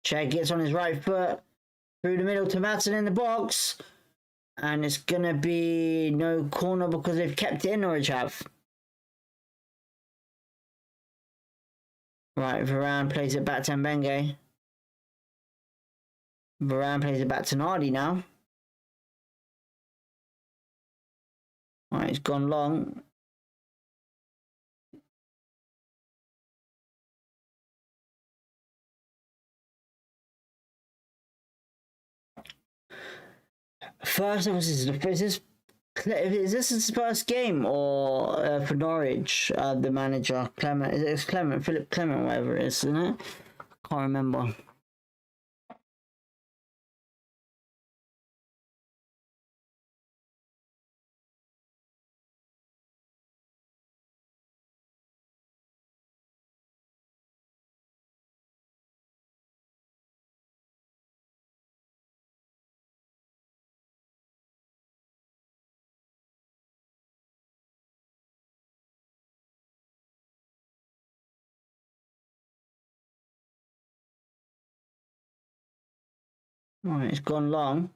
Chair gets on his right foot. Through the middle to Madsen in the box. And it's going to be no corner because they've kept it in, Norwich have. Right, Varane plays it back to Mbenge. Varane plays it back to Nardi now. Alright, it's gone long. First, is this his first game or for Norwich? The manager Clement, it's Clement, Philip Clement, whatever it is, isn't it? Can't remember. Alright, it's gone long.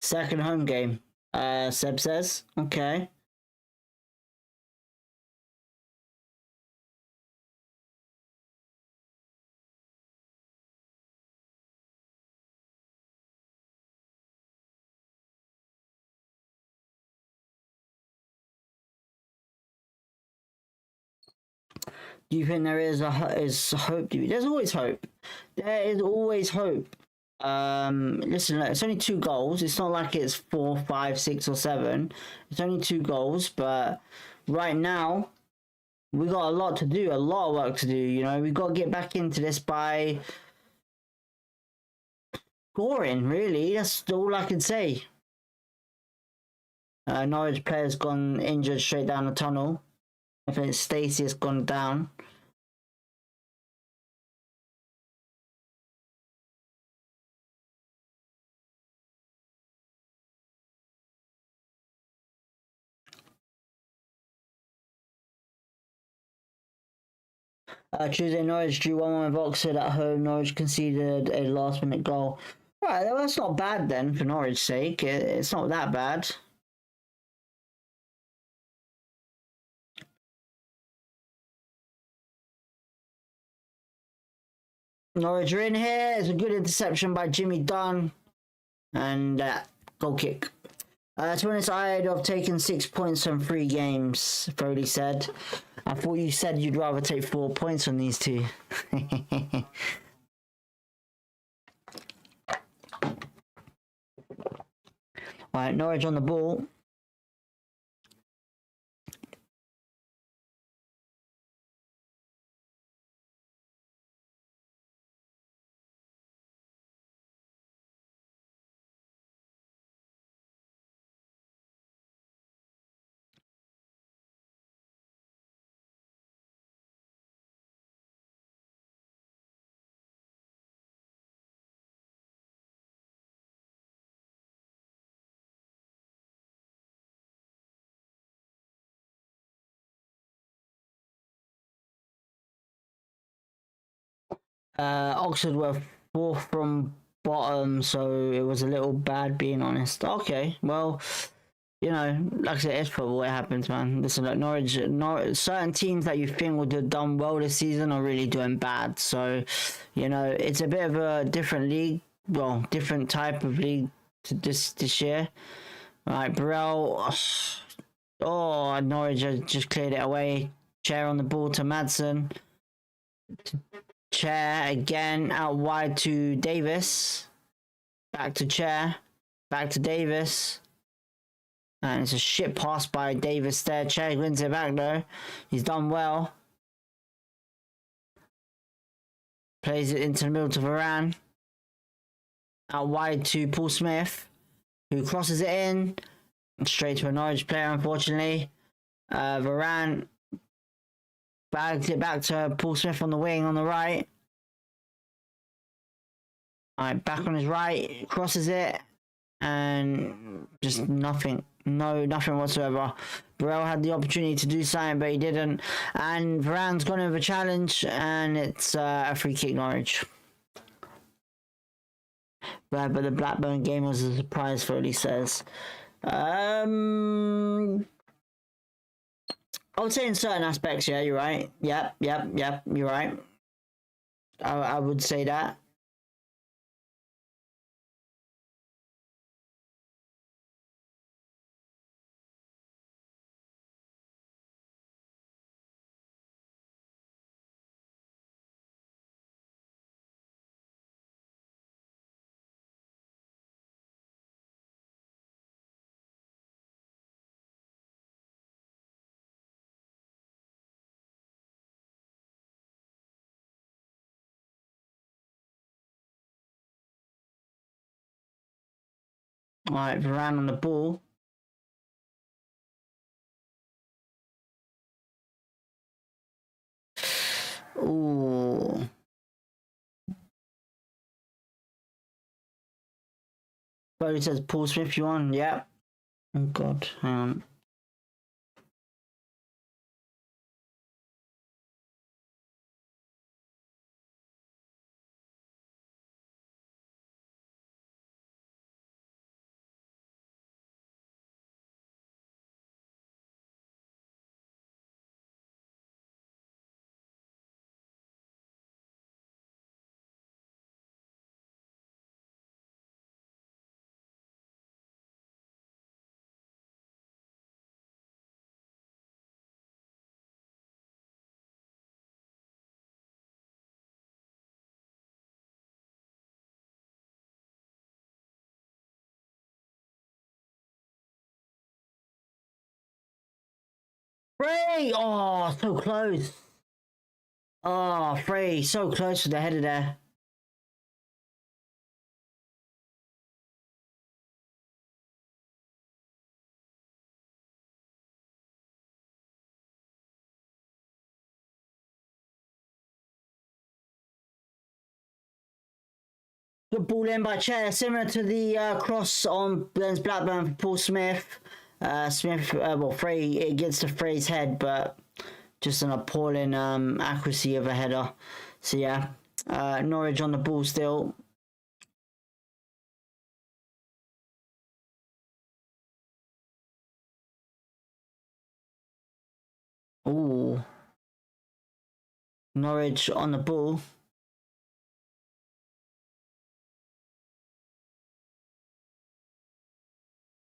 Second home game. Seb says. Okay. Do you think there is hope? There's always hope. There is always hope. Listen, it's only 2 goals. It's not like it's 4, 5, 6, or 7. It's only 2 goals, but right now we got a lot to do, a lot of work to do. You know, we got to get back into this by scoring. Really, that's all I can say. Norwich player's gone injured straight down the tunnel. I think Stacey has gone down. Tuesday, Norwich drew 1-1 with Oxford at home. Norwich conceded a last-minute goal. Right, well, that's not bad then, for Norwich's sake. It's not that bad. Norwich are in here. It's a good interception by Jimmy Dunn. And goal kick. To be honest, I'd have taken 6 points from 3 games, Foley said. I thought you said you'd rather take 4 points from these 2. Alright, Norwich on the ball. Oxford were 4th from bottom, so it was a little bad, being honest. Okay, well, you know, like I said, it's football. It happens, man. Listen, like Norwich, certain teams that you think would have done well this season are really doing bad. So, you know, it's a bit of a different league, well, different type of league to this year. Right, Burrell. Oh, Norwich just cleared it away. Chair on the ball to Madsen. Chair again out wide to Davis. Back to Chair. Back to Davis. And it's a shit pass by Davis there. Chair wins it back though. He's done well. Plays it into the middle to Varane. Out wide to Paul Smith, who crosses it in. Straight to a Norwich player, unfortunately. Varane bags it back to Paul Smith on the wing on the right. Alright, back on his right, crosses it, and just nothing. Nothing whatsoever. Burrell had the opportunity to do something, but he didn't. And Varane's gone over challenge, and it's a free kick Norwich. But the Blackburn game was a surprise, Foley says. I would say in certain aspects, yeah, you're right. Yep, you're right. I would say that. Alright, Varane on the ball. Ooh. But it says Paul Smith, you on? Yep. Oh god, hang on. Frey! Oh, so close. Oh, Frey, so close to the header there. Good ball in by Chair, similar to the cross on Glenn's Blackburn for Paul Smith. Frey, it gets to Frey's head, but just an appalling accuracy of a header. So yeah, Norwich on the ball still. Ooh. Norwich on the ball.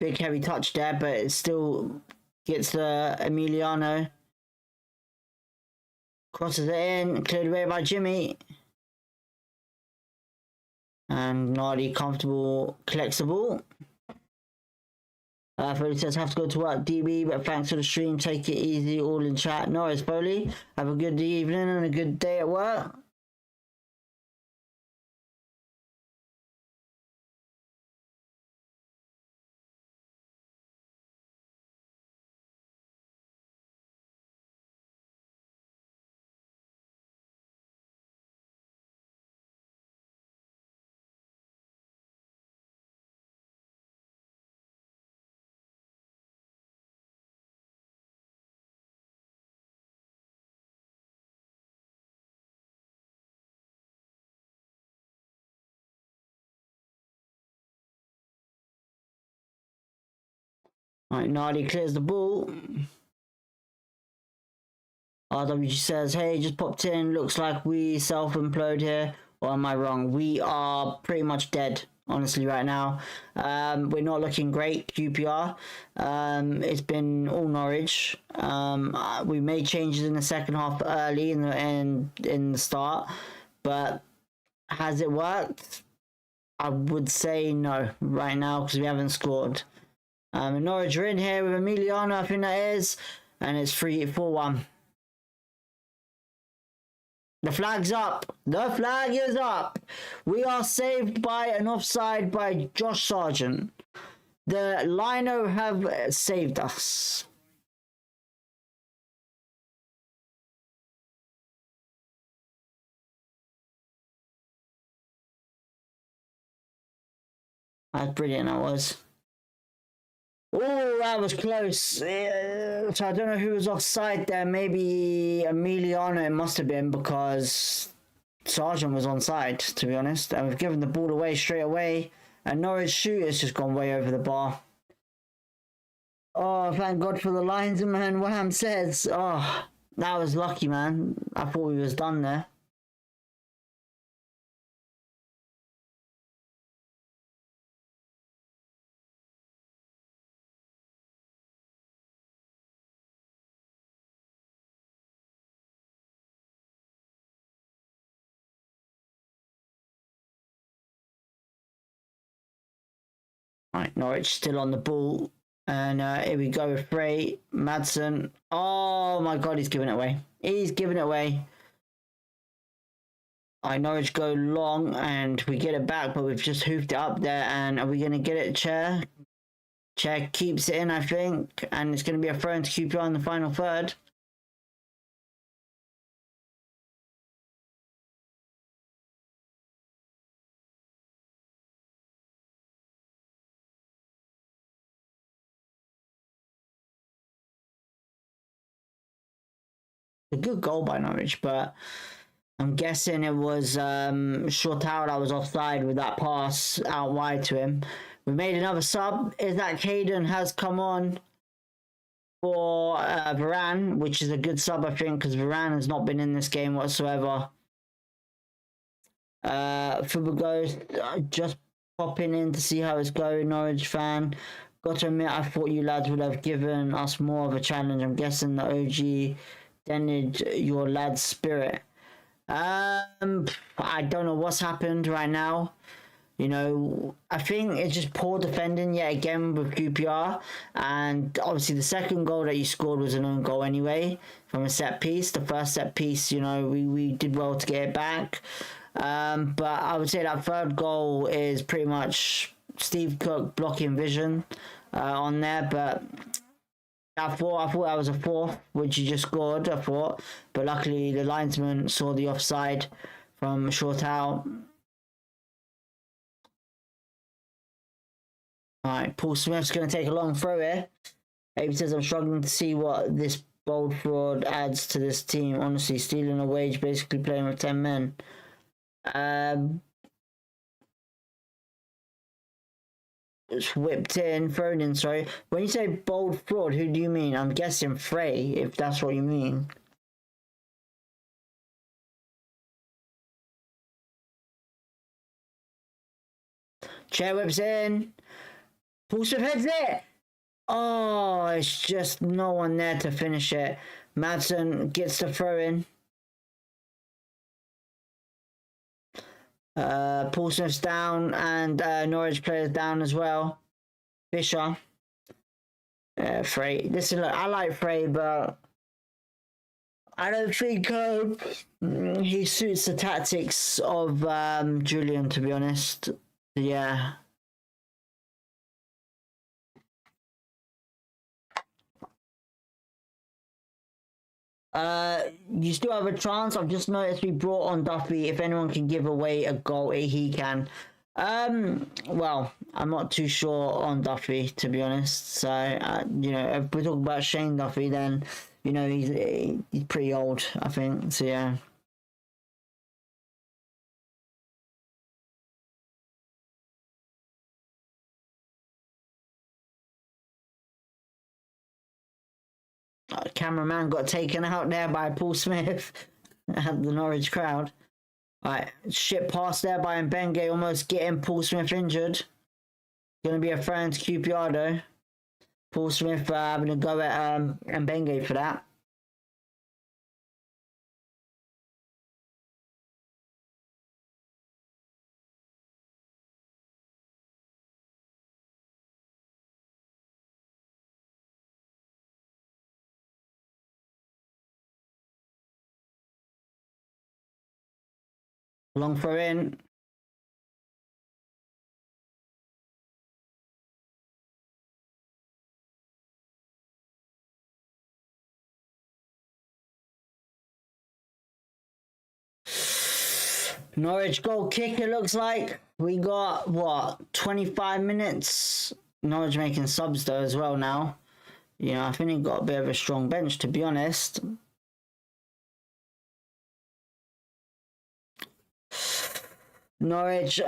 Big heavy touch there, but it still gets Emiliano. Crosses it in, cleared away by Jimmy. And Nardi comfortable collects the ball. Foley says, have to go to work, DB, but thanks for the stream. Take it easy, all in chat. No worries, Foley. Have a good evening and a good day at work. Alright, Nardi clears the ball. RWG says, hey, just popped in. Looks like we self-implode here. Or am I wrong? We are pretty much dead. honestly, right now. We're not looking great, QPR. It's been all Norwich. We made changes in the second half early in the start, but has it worked? I would say no right now because we haven't scored. Norwich are in here with Emiliano, I think that is, and it's 4-1. The flag's up. The flag is up. We are saved by an offside by Josh Sargent. The Lino have saved us. That's brilliant, that was. Oh, that was close. So I don't know who was offside there. Maybe Emiliano it must have been because Sargent was onside, to be honest. And we've given the ball away straight away. And Norwich shooter's just gone way over the bar. Oh, thank God for the linesman. Wham says. Oh, that was lucky, man. I thought we was done there. Right, Norwich still on the ball. And here we go with Frey. Madsen. Oh my God, he's giving it away. He's giving it away. Norwich go long and we get it back, but we've just hoofed it up there. And are we going to get it, Chair? Chair keeps it in, I think. And it's going to be a throw into QPR in the final third. A good goal by Norwich, but I'm guessing it was Shortau that was offside with that pass out wide to him. We made another sub. Is that Caden has come on for Varane, which is a good sub, I think, because Varane has not been in this game whatsoever. Football goes just popping in to see how it's going, Norwich fan. Got to admit, I thought you lads would have given us more of a challenge. I'm guessing the OG dented your lad's spirit. I don't know what's happened right now. You know, I think it's just poor defending yet again with QPR. And obviously the second goal that you scored was an own goal anyway from a set piece. The first set piece, you know, we did well to get it back. But I would say that third goal is pretty much Steve Cook blocking vision on there. But I thought that was a fourth, which he just scored, I thought. But luckily the linesman saw the offside from Shortau. Alright, Paul Smith's going to take a long throw here. Abe says, I'm struggling to see what this bold fraud adds to this team. Honestly, stealing a wage, basically playing with 10 men. It's whipped in, thrown in, sorry. When you say bold fraud, who do you mean? I'm guessing Frey, if that's what you mean. Chair whips in. Paul Smith heads it. Oh, it's just no one there to finish it. Madsen gets the throw in. Paul Smith's down and Norwich players down as well. Fisher. Frey. Listen, look, I like Frey, but I don't think he suits the tactics of Julian, to be honest. Yeah. You still have a chance. I've just noticed we brought on Duffy. If anyone can give away a goal, he can. Well, I'm not too sure on Duffy, to be honest. So, you know, if we're talking about Shane Duffy, then, you know, he's pretty old, I think. So, yeah. Cameraman got taken out there by Paul Smith at the Norwich crowd. Alright, shit pass there by Mbenge, almost getting Paul Smith injured. Gonna be a throw to QPR though. Paul Smith having a go at Mbenge for that. Long throw in. Norwich goal kick, it looks like. We got, what, 25 minutes? Norwich making subs though as well now. You know, I think he got a bit of a strong bench, to be honest. Norwich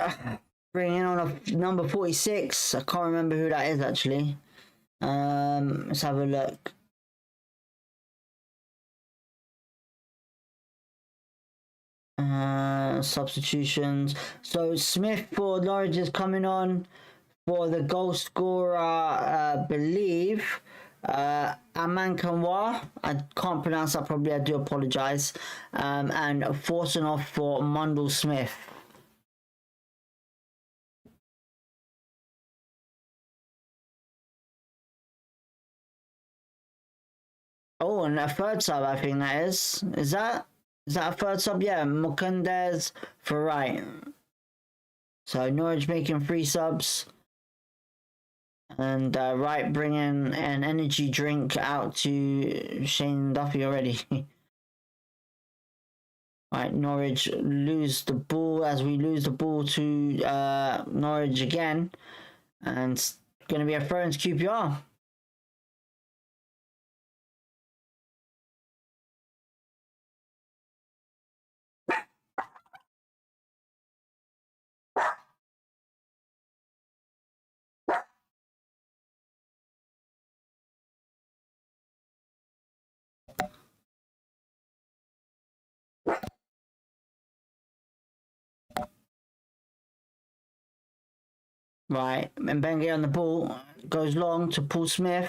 bringing on a number 46. I can't remember who that is, actually. Let's have a look. Substitutions. So Smith for Norwich is coming on for the goal scorer, I believe. Amankanwa, I can't pronounce that probably, I do apologise. And forcing off for Mundell Smith. Oh, and a third sub, I think that is. Is that a third sub? Yeah, Mukundez for right. So Norwich making 3 subs. And Wright bringing an energy drink out to Shane Duffy already. Right, Norwich lose the ball as we lose the ball to Norwich again. And it's going to be a throw into QPR. Right, Mbenge on the ball, goes long to Paul Smith,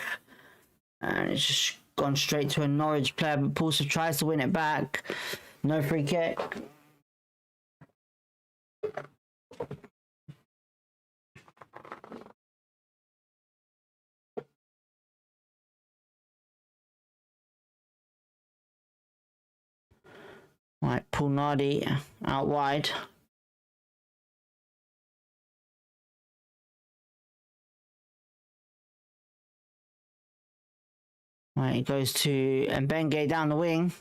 and it's just gone straight to a Norwich player, but Paul Smith tries to win it back. No free kick. Right, Paul Nardi out wide. Right, it goes to Mbenge down the wing.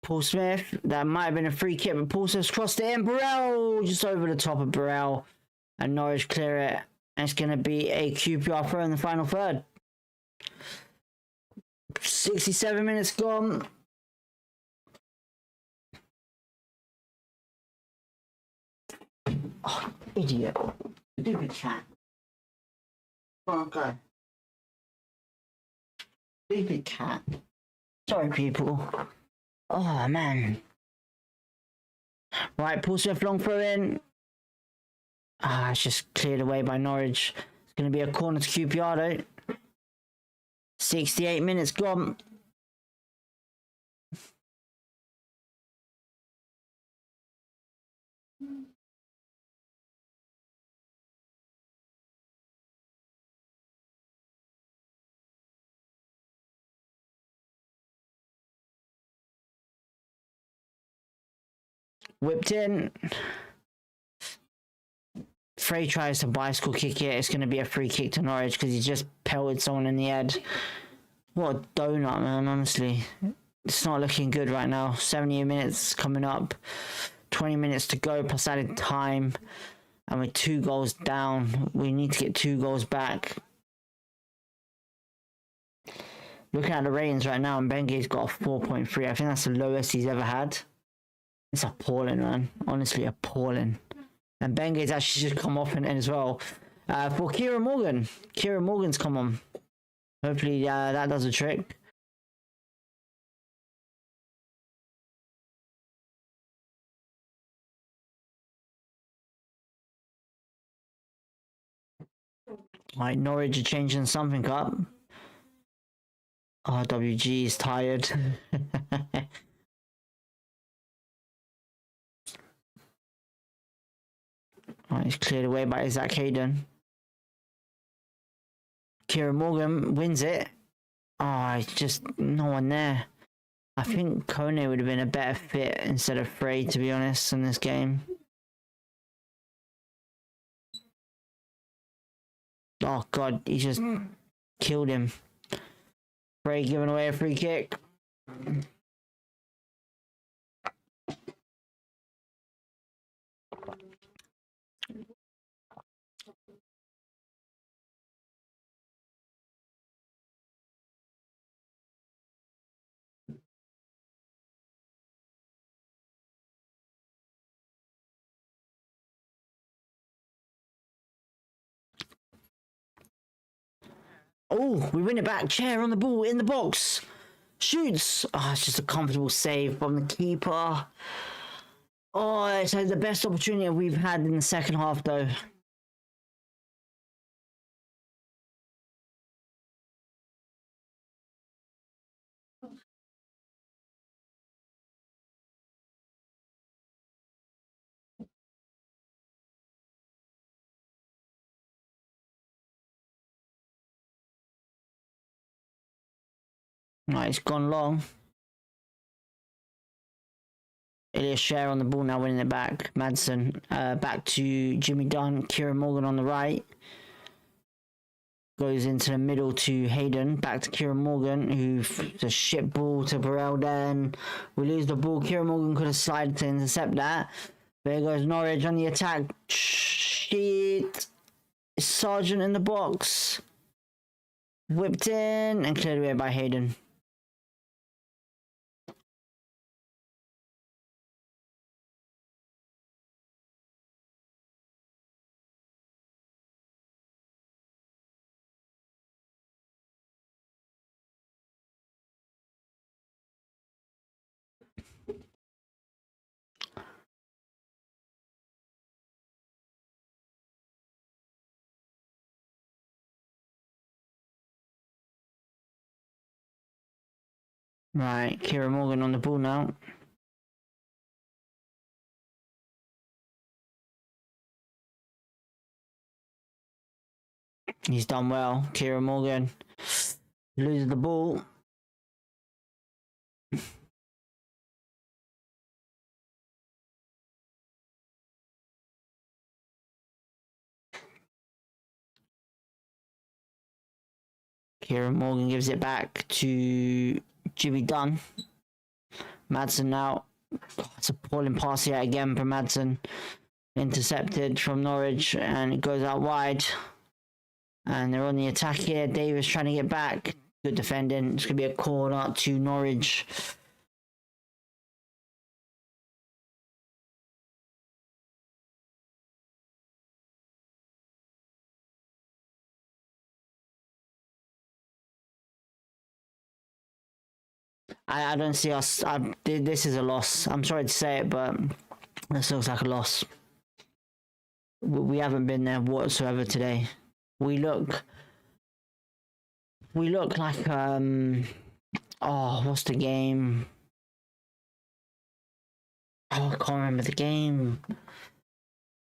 Paul Smith, that might have been a free kick, but Paul Smith's crossed it in. Burrell just over the top of Burrell, and Norwich clear it. And it's going to be a QPR throw in the final third. 67 minutes gone. Oh, idiot. Stupid cat. Okay. Stupid cat. Sorry, people. Oh, man. Right, Paul Smith long throw in. It's just cleared away by Norwich. It's going to be a corner to QPR, though. 68 minutes gone. Whipped in. Frey tries to bicycle kick it. It's going to be a free kick to Norwich because he just pelted someone in the head. What a donut, man, honestly. It's not looking good right now. 70 minutes coming up. 20 minutes to go plus added time. And we're 2 goals down. We need to get 2 goals back. Looking at the ratings right now, Mbenge's got a 4.3. I think that's the lowest he's ever had. It's appalling, man. Honestly, appalling. And Benge's actually just come off and as well. For Kieran Morgan. Kieran Morgan's come on. Hopefully that does a trick. Right, Norwich are changing something up. RWG is tired. Right, he's cleared away by Zach Hayden. Kieran Morgan wins it. Oh, it's just no one there. I think Kone would have been a better fit instead of Frey, to be honest, in this game. Oh god, he just killed him. Frey giving away a free kick. Oh, we win it back. Chair on the ball, in the box. Shoots. Oh, it's just a comfortable save from the keeper. Oh, it's the best opportunity we've had in the second half, though. Right, it's gone long. Elias Share on the ball now, winning it back. Madsen back to Jimmy Dunn. Kieran Morgan on the right. Goes into the middle to Hayden. Back to Kieran Morgan, who's a shit ball to Burrell. Then we lose the ball. Kieran Morgan could have slid to intercept that. There goes Norwich on the attack. Shit. Sergeant in the box. Whipped in and cleared away by Hayden. Right, Kieran Morgan on the ball now. He's done well. Kieran Morgan loses the ball. Kieran Morgan gives it back to Jimmy Dunn. Madsen now. God, it's a appalling pass yet again from Madsen. Intercepted from Norwich and it goes out wide. And they're on the attack here. Davis trying to get back. Good defending. It's going to be a corner to Norwich. I don't see us. This is a loss. I'm sorry to say it, but this looks like a loss. We haven't been there whatsoever today. We look like oh, what's the game? Oh, I can't remember the game.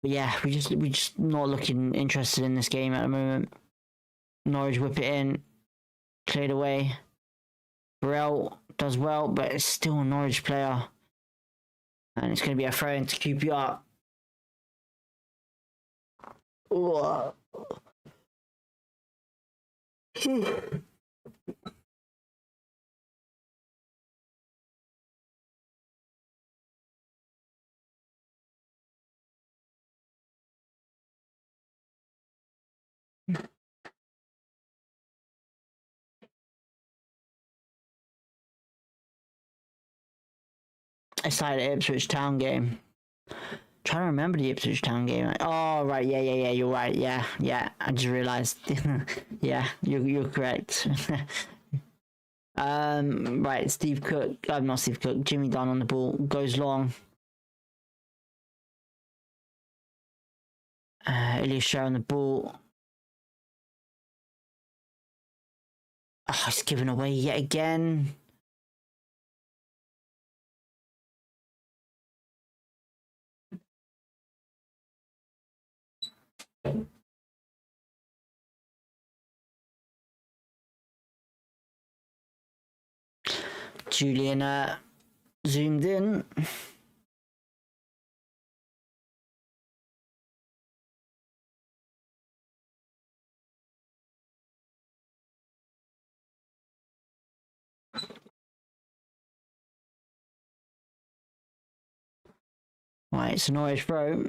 But yeah, we just not looking interested in this game at the moment. Norwich whip it in, cleared away. Burrell does well, but it's still a Norwich player. And it's going to be a throw into QPR. Ooh. It's like the Ipswich Town game. Trying to remember the Ipswich Town game. Oh right, yeah, you're right. Yeah. I just realised. Yeah, you're correct. Right, Steve Cook. Not Steve Cook. Jimmy Dunn on the ball, goes long. Elias Share on the ball. Oh, it's given away yet again. Julian zoomed in. Right, it's a Norwich throw.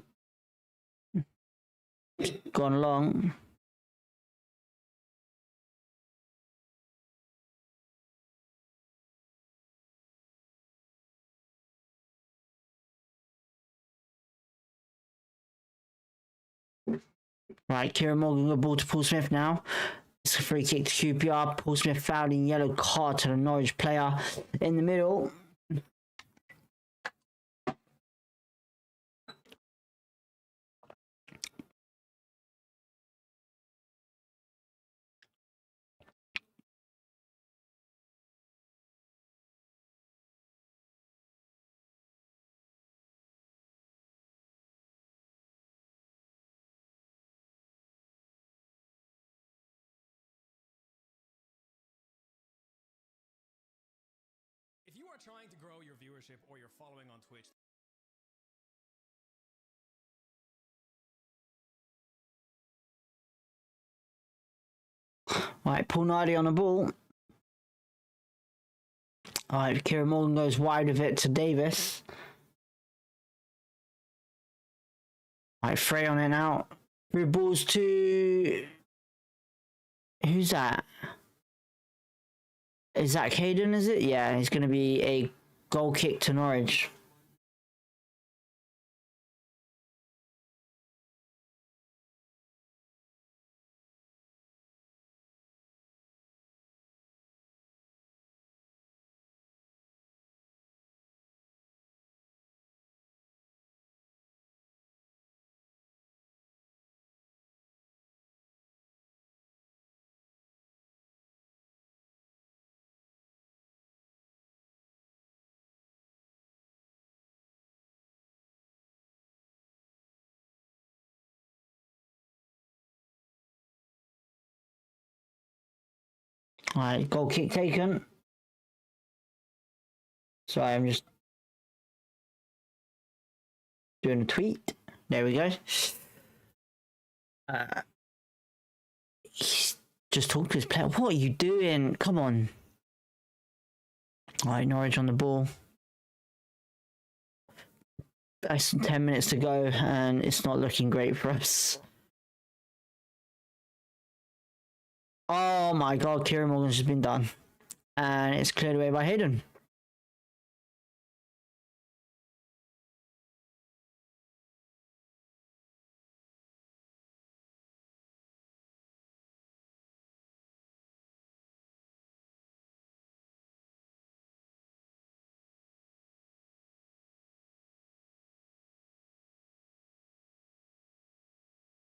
Gone long. Right, Kieran Morgan got ball to Paul Smith now. It's a free kick to QPR. Paul Smith fouling yellow card to the Norwich player in the middle. If you are trying to grow your viewership or your following on Twitch, Right, Paul Nardi on the ball. Alright, Kieran Morgan goes wide of it to Davis. Alright, Frey on it now. Through balls to... Who's that? Is that Caden, is it? Yeah, it's going to be a goal kick to Norwich. Alright, goal kick taken. Sorry, I'm just doing a tweet. There we go. He's just talked to his player. What are you doing? Come on. Alright, Norwich on the ball. Less than 10 minutes to go, and it's not looking great for us. Oh my god, Kieran Morgan's just been done. And it's cleared away by Hayden.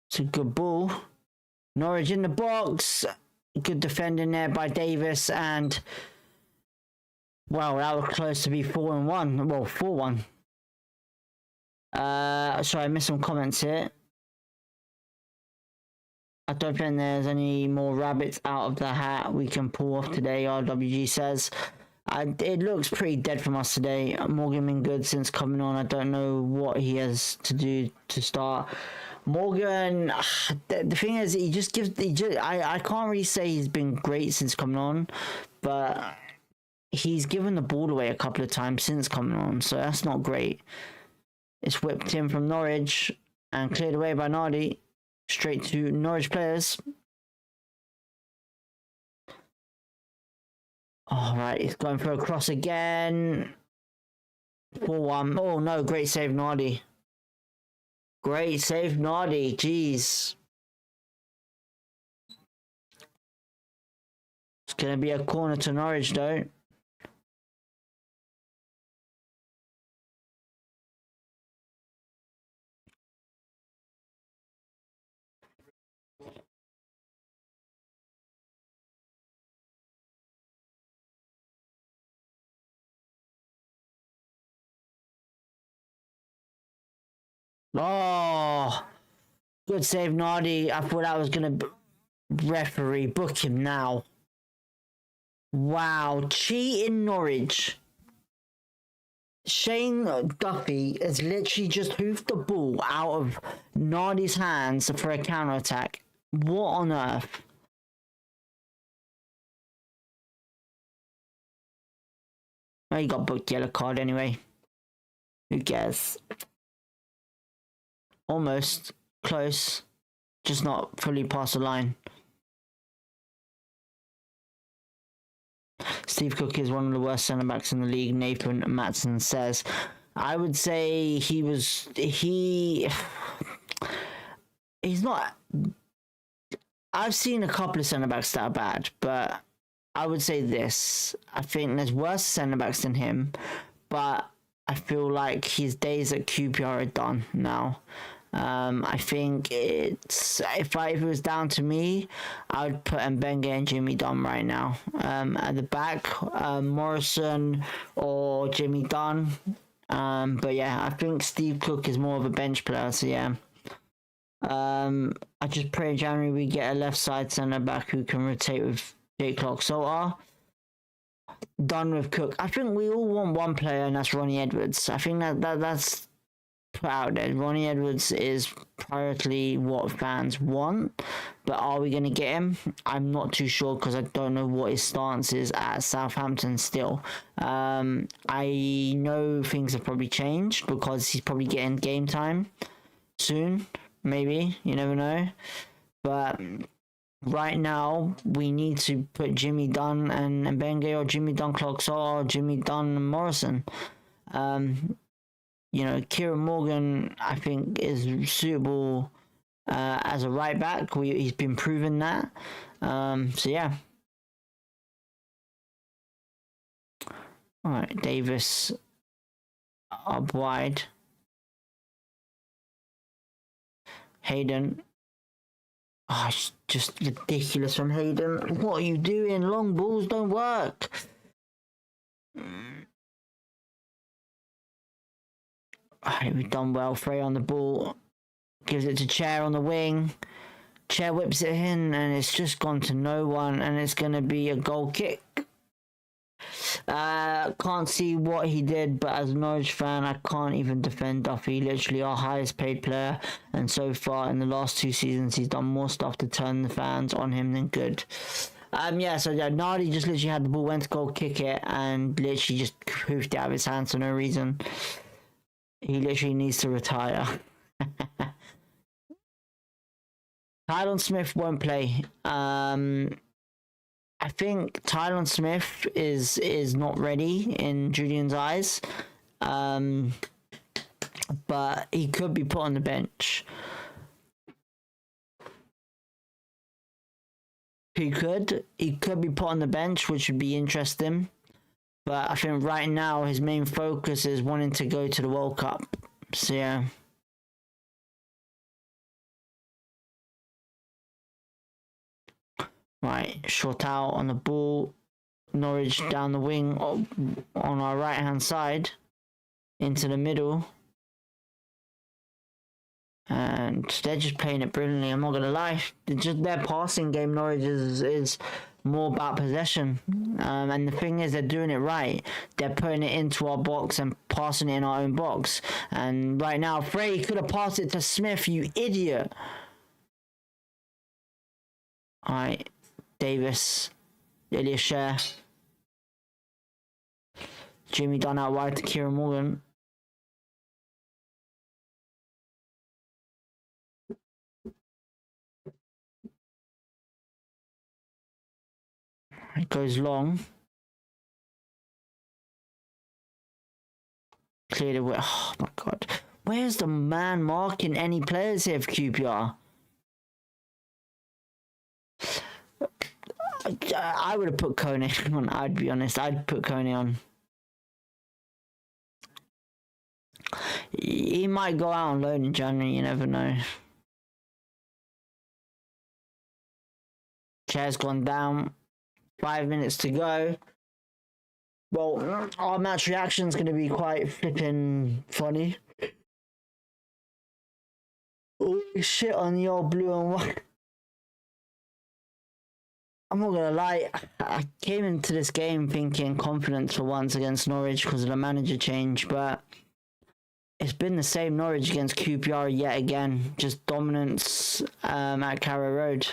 It's a good ball. Norwich in the box. Good defending there by Davis, and well, that was close to be 4-1. Well, 4-1. Sorry, I missed some comments here. I don't think there's any more rabbits out of the hat we can pull off today, RWG says. It looks pretty dead from us today. Morgan been good since coming on. I don't know what he has to do to start. Morgan, the thing is, he just gives. I can't really say he's been great since coming on, but he's given the ball away a couple of times since coming on, so that's not great. It's whipped in from Norwich and cleared away by Nardi. Straight to Norwich players. Alright, he's going for a cross again. 4-1. Oh no, great save, Nardi. Great save, Nardi. Jeez. It's going to be a corner to Norwich, though. Oh, good save, Nardi. I thought I was going to referee. Book him now. Wow, cheating Norwich. Shane Duffy has literally just hoofed the ball out of Nardi's hands for a counter-attack. What on earth? Oh, he got booked yellow card anyway. Who cares? Almost. Close. Just not fully past the line. Steve Cook is one of the worst centre-backs in the league, Nathan Matson says. I would say he's not... I've seen a couple of centre-backs that are bad, but I would say this. I think there's worse centre-backs than him, but I feel like his days at QPR are done now. I think if it was down to me, I would put Mbenga and Jimmy Dunn right now. At the back, Morrison or Jimmy Dunn. But yeah, I think Steve Cook is more of a bench player, so yeah. I just pray in January we get a left side centre back who can rotate with Jake Clark-Salter. Done with Cook. I think we all want one player, and that's Ronnie Edwards. I think that's put out there. Ronnie Edwards is priority what fans want, but are we going to get him? I'm not too sure because I don't know what his stance is at Southampton still. I know things have probably changed because he's probably getting game time soon, maybe, you never know, but right now we need to put Jimmy Dunn and Mbenga, or Jimmy Dunn Clark-Salter, or Jimmy Dunn and Morrison. You know, Kieran Morgan, I think, is suitable as a right back. He's been proven that. So, yeah. All right, Davis up wide. Hayden. Oh, it's just ridiculous from Hayden. What are you doing? Long balls don't work. Alright, we've done well. Frey on the ball. Gives it to Chair on the wing. Chair whips it in and it's just gone to no one, and it's going to be a goal kick. Can't see what he did, but as a Norwich fan, I can't even defend Duffy. Literally our highest paid player, and so far in the last 2 seasons he's done more stuff to turn the fans on him than good. Yeah, so yeah, Nardi just literally had the ball, went to go kick it, and literally just hoofed it out of his hands for no reason. He literally needs to retire. Tylon Smith won't play. I think Tylon Smith is not ready in Julian's eyes. But he could be put on the bench. He could be put on the bench, which would be interesting. But I think right now his main focus is wanting to go to the World Cup. So yeah. Right, short out on the ball. Norwich down the wing on our right hand side. Into the middle. And they're just playing it brilliantly, I'm not going to lie. Just their passing game, Norwich, is more about possession. And the thing is, they're doing it right. They're putting it into our box and passing it in our own box. And right now, Frey could have passed it to Smith, you idiot. Alright, Davis, Ilya Sher. Jimmy Dunn out wide to Kieran Morgan. It goes long. Cleared away. Oh my god. Where's the man marking any players here for QPR? I would have put Kone on, I'd be honest. I'd put Kone on. He might go out on loan in January, you never know. Chair's gone down. 5 minutes to go. Well, our match reaction is going to be quite flipping funny. Oh, shit on the old blue and white. I'm not gonna lie, I came into this game thinking confidence for once against Norwich because of the manager change, but it's been the same Norwich against QPR yet again. Just dominance at Carrow Road.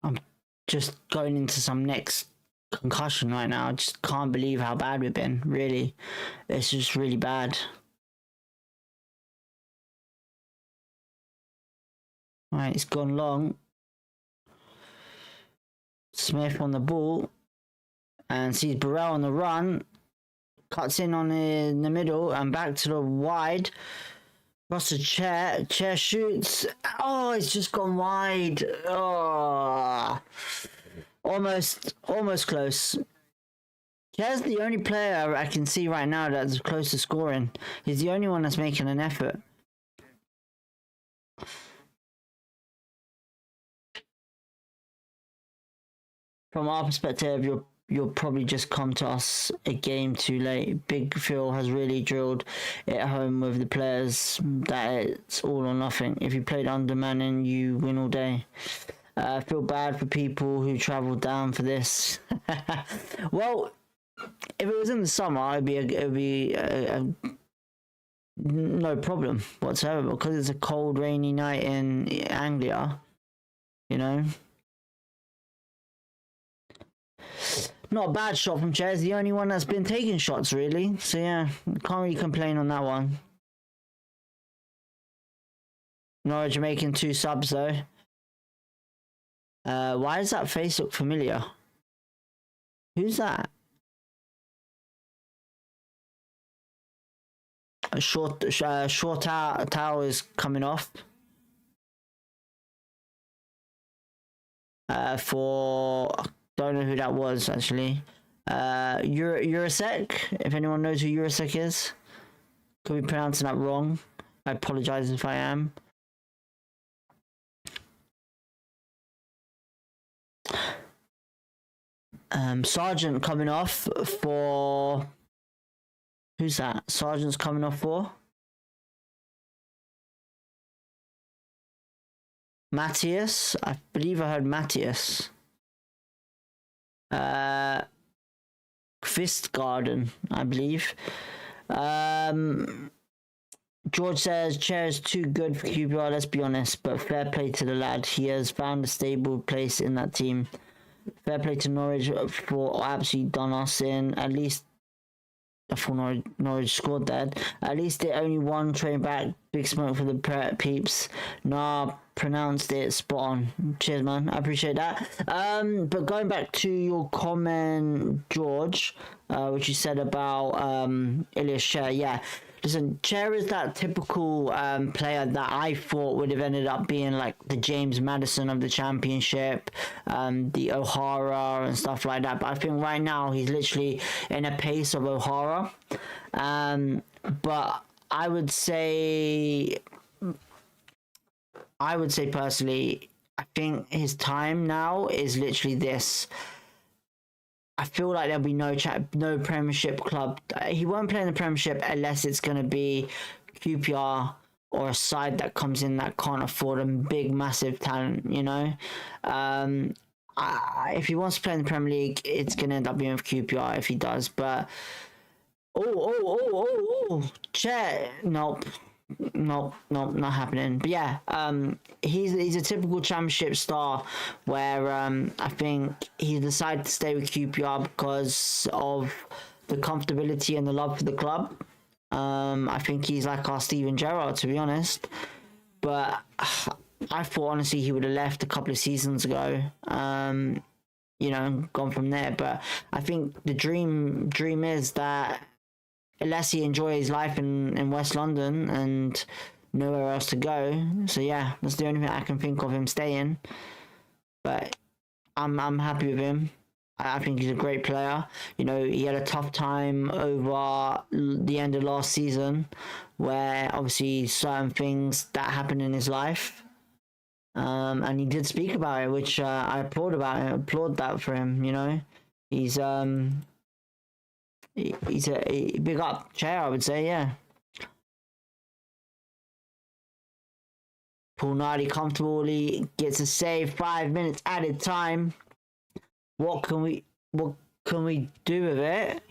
I'm just going into some next concussion right now. I just can't believe how bad we've been, really. It's just really bad. Right, it's gone long. Smith on the ball and sees Burrell on the run. Cuts in on in the middle and back to the wide. Across the chair. Chair shoots. Oh, it's just gone wide. Oh, almost close. Chair's the only player I can see right now that's close to scoring. He's the only one that's making an effort. From our perspective, you'll probably just come to us a game too late. Big Phil has really drilled it home with the players that it's all or nothing. If you played undermanning, you win all day. I feel bad for people who travelled down for this. Well, if it was in the summer, it'd be no problem whatsoever because it's a cold, rainy night in Anglia. You know. Not a bad shot from Chair. The only one that's been taking shots, really. So, yeah, can't really complain on that one. Norwich are making 2 subs, though. Why does that face look familiar? Who's that? A short towel is coming off. Don't know who that was, actually. Eurosec, if anyone knows who Eurosec is. Could be pronouncing that wrong. I apologise if I am. Sergeant coming off for... Who's that? Sergeant's coming off for? Matthias? I believe I heard Matthias. Kvistgarden, I believe. George says Chair is too good for QPR, let's be honest, but fair play to the lad. He has found a stable place in that team. Fair play to Norwich for absolutely done us in. At least I thought Norwich scored that. At least they only won train back. Big smoke for the peeps. Nah, pronounced it spot on. Cheers, man. I appreciate that. But going back to your comment, George, which you said about Ilias Chair, yeah. Listen, Chair is that typical player that I thought would have ended up being like the James Maddison of the Championship, the O'Hara and stuff like that. But I think right now he's literally in a pace of O'Hara. But I would say personally, I think his time now is literally this. I feel like there'll be no Premiership club. He won't play in the Premiership unless it's going to be QPR or a side that comes in that can't afford a big, massive talent, you know. If he wants to play in the Premier League, it's going to end up being with QPR if he does. But, Chair, nope. no, not happening. But yeah, he's a typical championship star where I think he decided to stay with QPR because of the comfortability and the love for the club. I think he's like our Steven Gerrard, to be honest. But I thought honestly he would have left a couple of seasons ago. Gone from there. But I think the dream is that unless he enjoys life in West London and nowhere else to go. So yeah, that's the only thing I can think of him staying. But I'm happy with him. I think he's a great player. He had a tough time over the end of last season where obviously certain things that happened in his life. And he did speak about it, which I applaud that for him, He's a big up chair, I would say, yeah. Paul Nardi comfortably gets a save, 5 minutes added time. What can we do with it?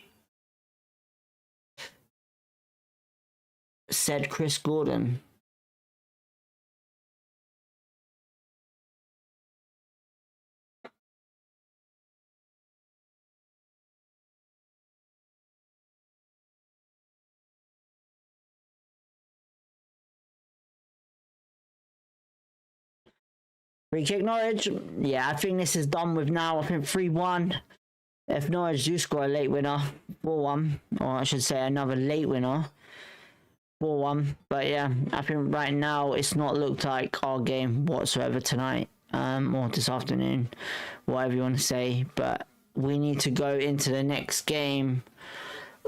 Said Chris Gordon. Free kick Norwich. Yeah, I think this is done with now. I think 3-1. If Norwich do score a late winner, 4-1. Or I should say another late winner, 4-1. But yeah, I think right now it's not looked like our game whatsoever tonight. Or this afternoon. Whatever you want to say. But we need to go into the next game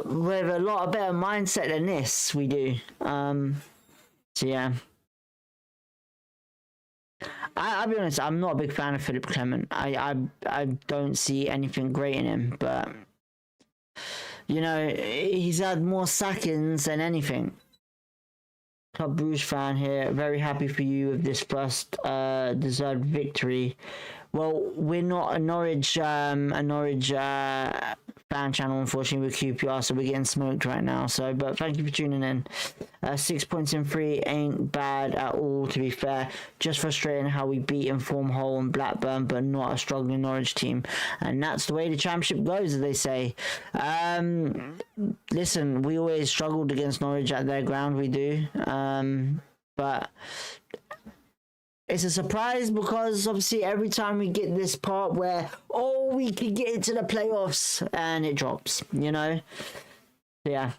with a lot of better mindset than this. We do. So yeah. I'll be honest, I'm not a big fan of Philip Clement. I don't see anything great in him, but he's had more sackings than anything. Club Bruges fan here, very happy for you with this first deserved victory. Well, we're not a Norwich fan channel, unfortunately, with QPR, so we're getting smoked right now. But thank you for tuning in. 6 points in 3 ain't bad at all, to be fair. Just frustrating how we beat Inform Hull and Blackburn, but not a struggling Norwich team. And that's the way the championship goes, as they say. Listen, we always struggled against Norwich at their ground, we do. But it's a surprise because obviously every time we get this part where we could get into the playoffs and it drops, Yeah.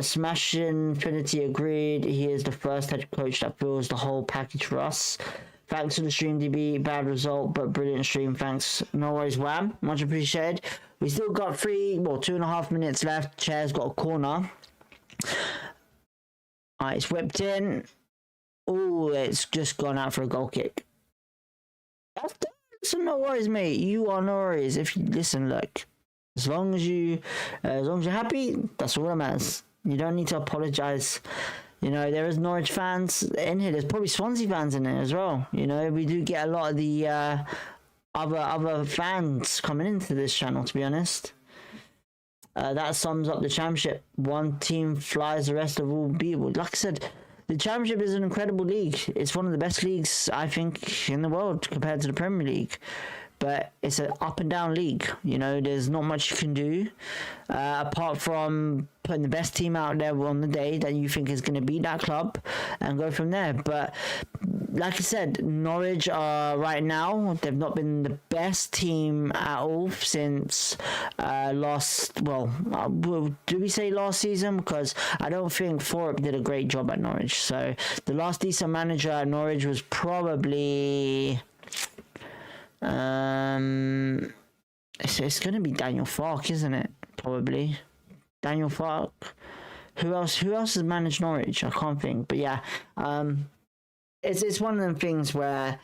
Smash Infinity agreed. He is the first head coach that feels the whole package for us. Thanks to the stream, DB. Bad result, but brilliant stream. Thanks. No worries, Wham. Much appreciated. We still got 2.5 minutes left. Chair's got a corner. Alright, it's whipped in. Oh, it's just gone out for a goal kick. So no worries, mate. You are no worries. If you listen, look, as long as you're happy, that's all that matters. You don't need to apologize. There is Norwich fans in here. There's probably Swansea fans in it as well. We do get a lot of the other fans coming into this channel, to be honest. That sums up the championship. One team flies, the rest of all beatable. Like I said, the championship is an incredible league. It's one of the best leagues, I think, in the world compared to the Premier League. But it's an up and down league. There's not much you can do apart from putting the best team out there on the day that you think is going to beat that club and go from there. But like I said, Norwich are right now, they've not been the best team at all since do we say last season? Because I don't think Forup did a great job at Norwich. So the last decent manager at Norwich was probably it's going to be Daniel Farke, isn't it? Probably Daniel Farke. Who else has managed Norwich? I can't think. But yeah, it's one of them things where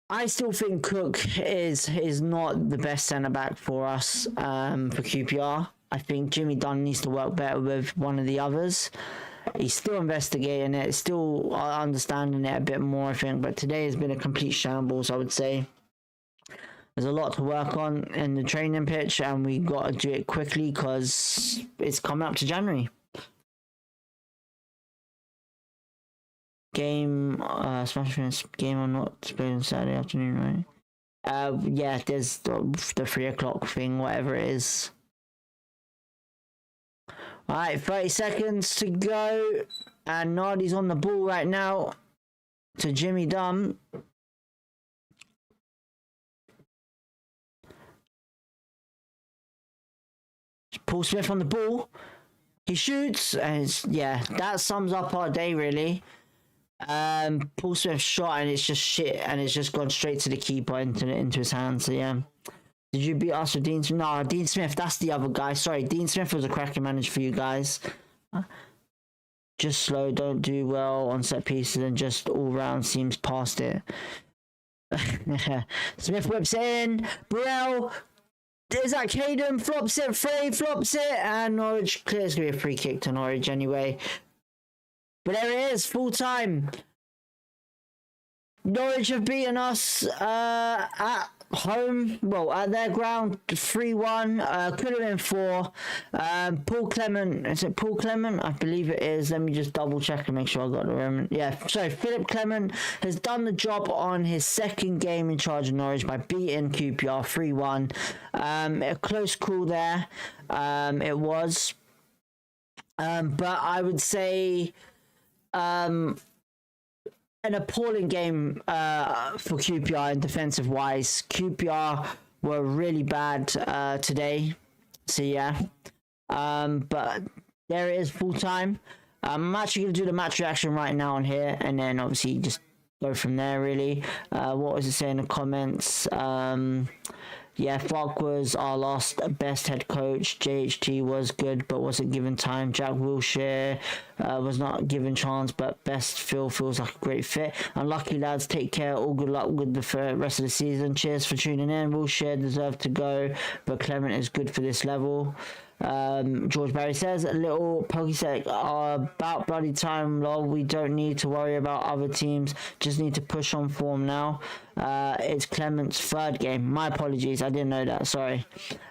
I still think Cook is not the best centre back for us for QPR. I think Jimmy Dunn needs to work better with one of the others. He's still investigating it, still understanding it a bit more, I think. But today has been a complete shambles, I would say. There's a lot to work on in the training pitch, and we got to do it quickly because it's coming up to January. game, Smash Fitness game or not played on Saturday afternoon, right? Yeah, there's the 3 o'clock thing, whatever it is. Alright, 30 seconds to go. And Nardi's on the ball right now to Jimmy Dunn. Paul Smith on the ball. He shoots, and yeah, that sums up our day really. Paul Smith shot, and it's just shit, and it's just gone straight to the keeper into his hands. So yeah. Did you beat us with Dean Smith? No, Dean Smith, that's the other guy. Sorry, Dean Smith was a cracking manager for you guys. Just slow, don't do well on set pieces, and just all round seems past it. Smith whips in. Burrell. Is that Caden? Flops it. Frey flops it. And Norwich clears. Going to be a free kick to Norwich anyway. But there it is. Full time. Norwich have beaten us at home. Well, at their ground. 3-1. Could have been 4. Paul Clement. Is it Paul Clement? I believe it is. Let me just double check and make sure I got the right. Yeah. So Philip Clement has done the job on his second game in charge of Norwich by beating QPR 3-1. A close call there. It was. But I would say an appalling game for QPR in defensive wise. QPR were really bad today. So yeah. But there it is, full time. I'm actually going to do the match reaction right now on here, and then obviously just go from there really. What was it saying in the comments? Yeah, Falk was our last best head coach. JHT was good, but wasn't given time. Jack Wilshere was not given chance, but best feels like a great fit. Unlucky lads, take care. All good luck with the rest of the season. Cheers for tuning in. Wilshere deserved to go, but Clement is good for this level. George Barry says, a little pokey sec, about bloody time, lol. We don't need to worry about other teams, just need to push on form now. It's Clement's 3rd game. My apologies, I didn't know that, sorry.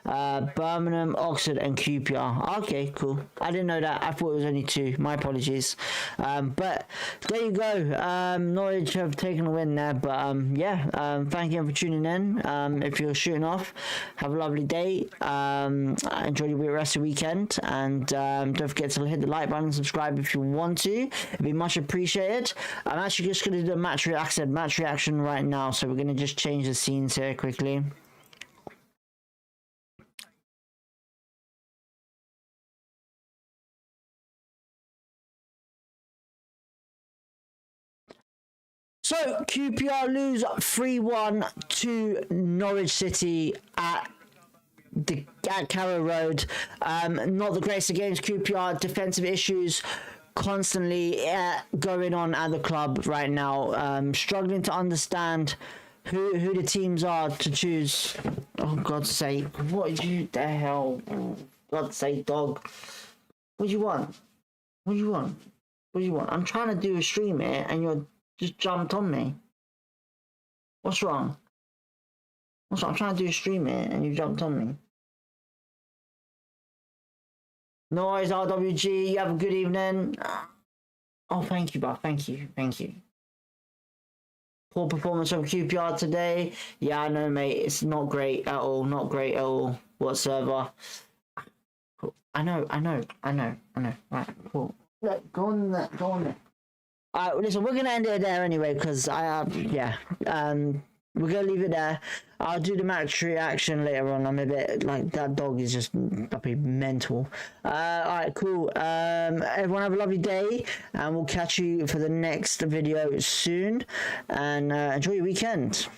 Birmingham, Oxford and QPR. Okay, cool. I didn't know that. I thought it was only 2. My apologies. But there you go. Norwich have taken a win there, but yeah, thank you for tuning in. If you're shooting off, have a lovely day. Enjoy your rest of the weekend, and don't forget to hit the like button and subscribe if you want to. It'd be much appreciated. I'm actually just going to do a match reaction right now, so we're going to just change the scenes here quickly. So QPR lose 3-1 to Norwich City at Carrow Road. Not the greatest against QPR. Defensive issues constantly going on at the club right now. Struggling to understand who the teams are to choose. Oh, God's sake. What the hell? Oh, God's sake, dog. What do you want? What do you want? What do you want? I'm trying to do a stream here and you're just jumped on me. What's wrong? What's wrong? I'm trying to do a stream here and you jumped on me. No worries, RWG. You have a good evening. Oh, thank you, bro. Thank you. Thank you. Poor performance from QPR today. Yeah, I know, mate. It's not great at all. Not great at all whatsoever. I know. Right, cool. Look, go on there. Go on there. Alright, listen, we're going to end it there anyway, because yeah. We're going to leave it there. I'll do the match reaction later on. I'm a bit like, that dog is just mental. Alright, cool. Everyone have a lovely day, and we'll catch you for the next video soon. And enjoy your weekend.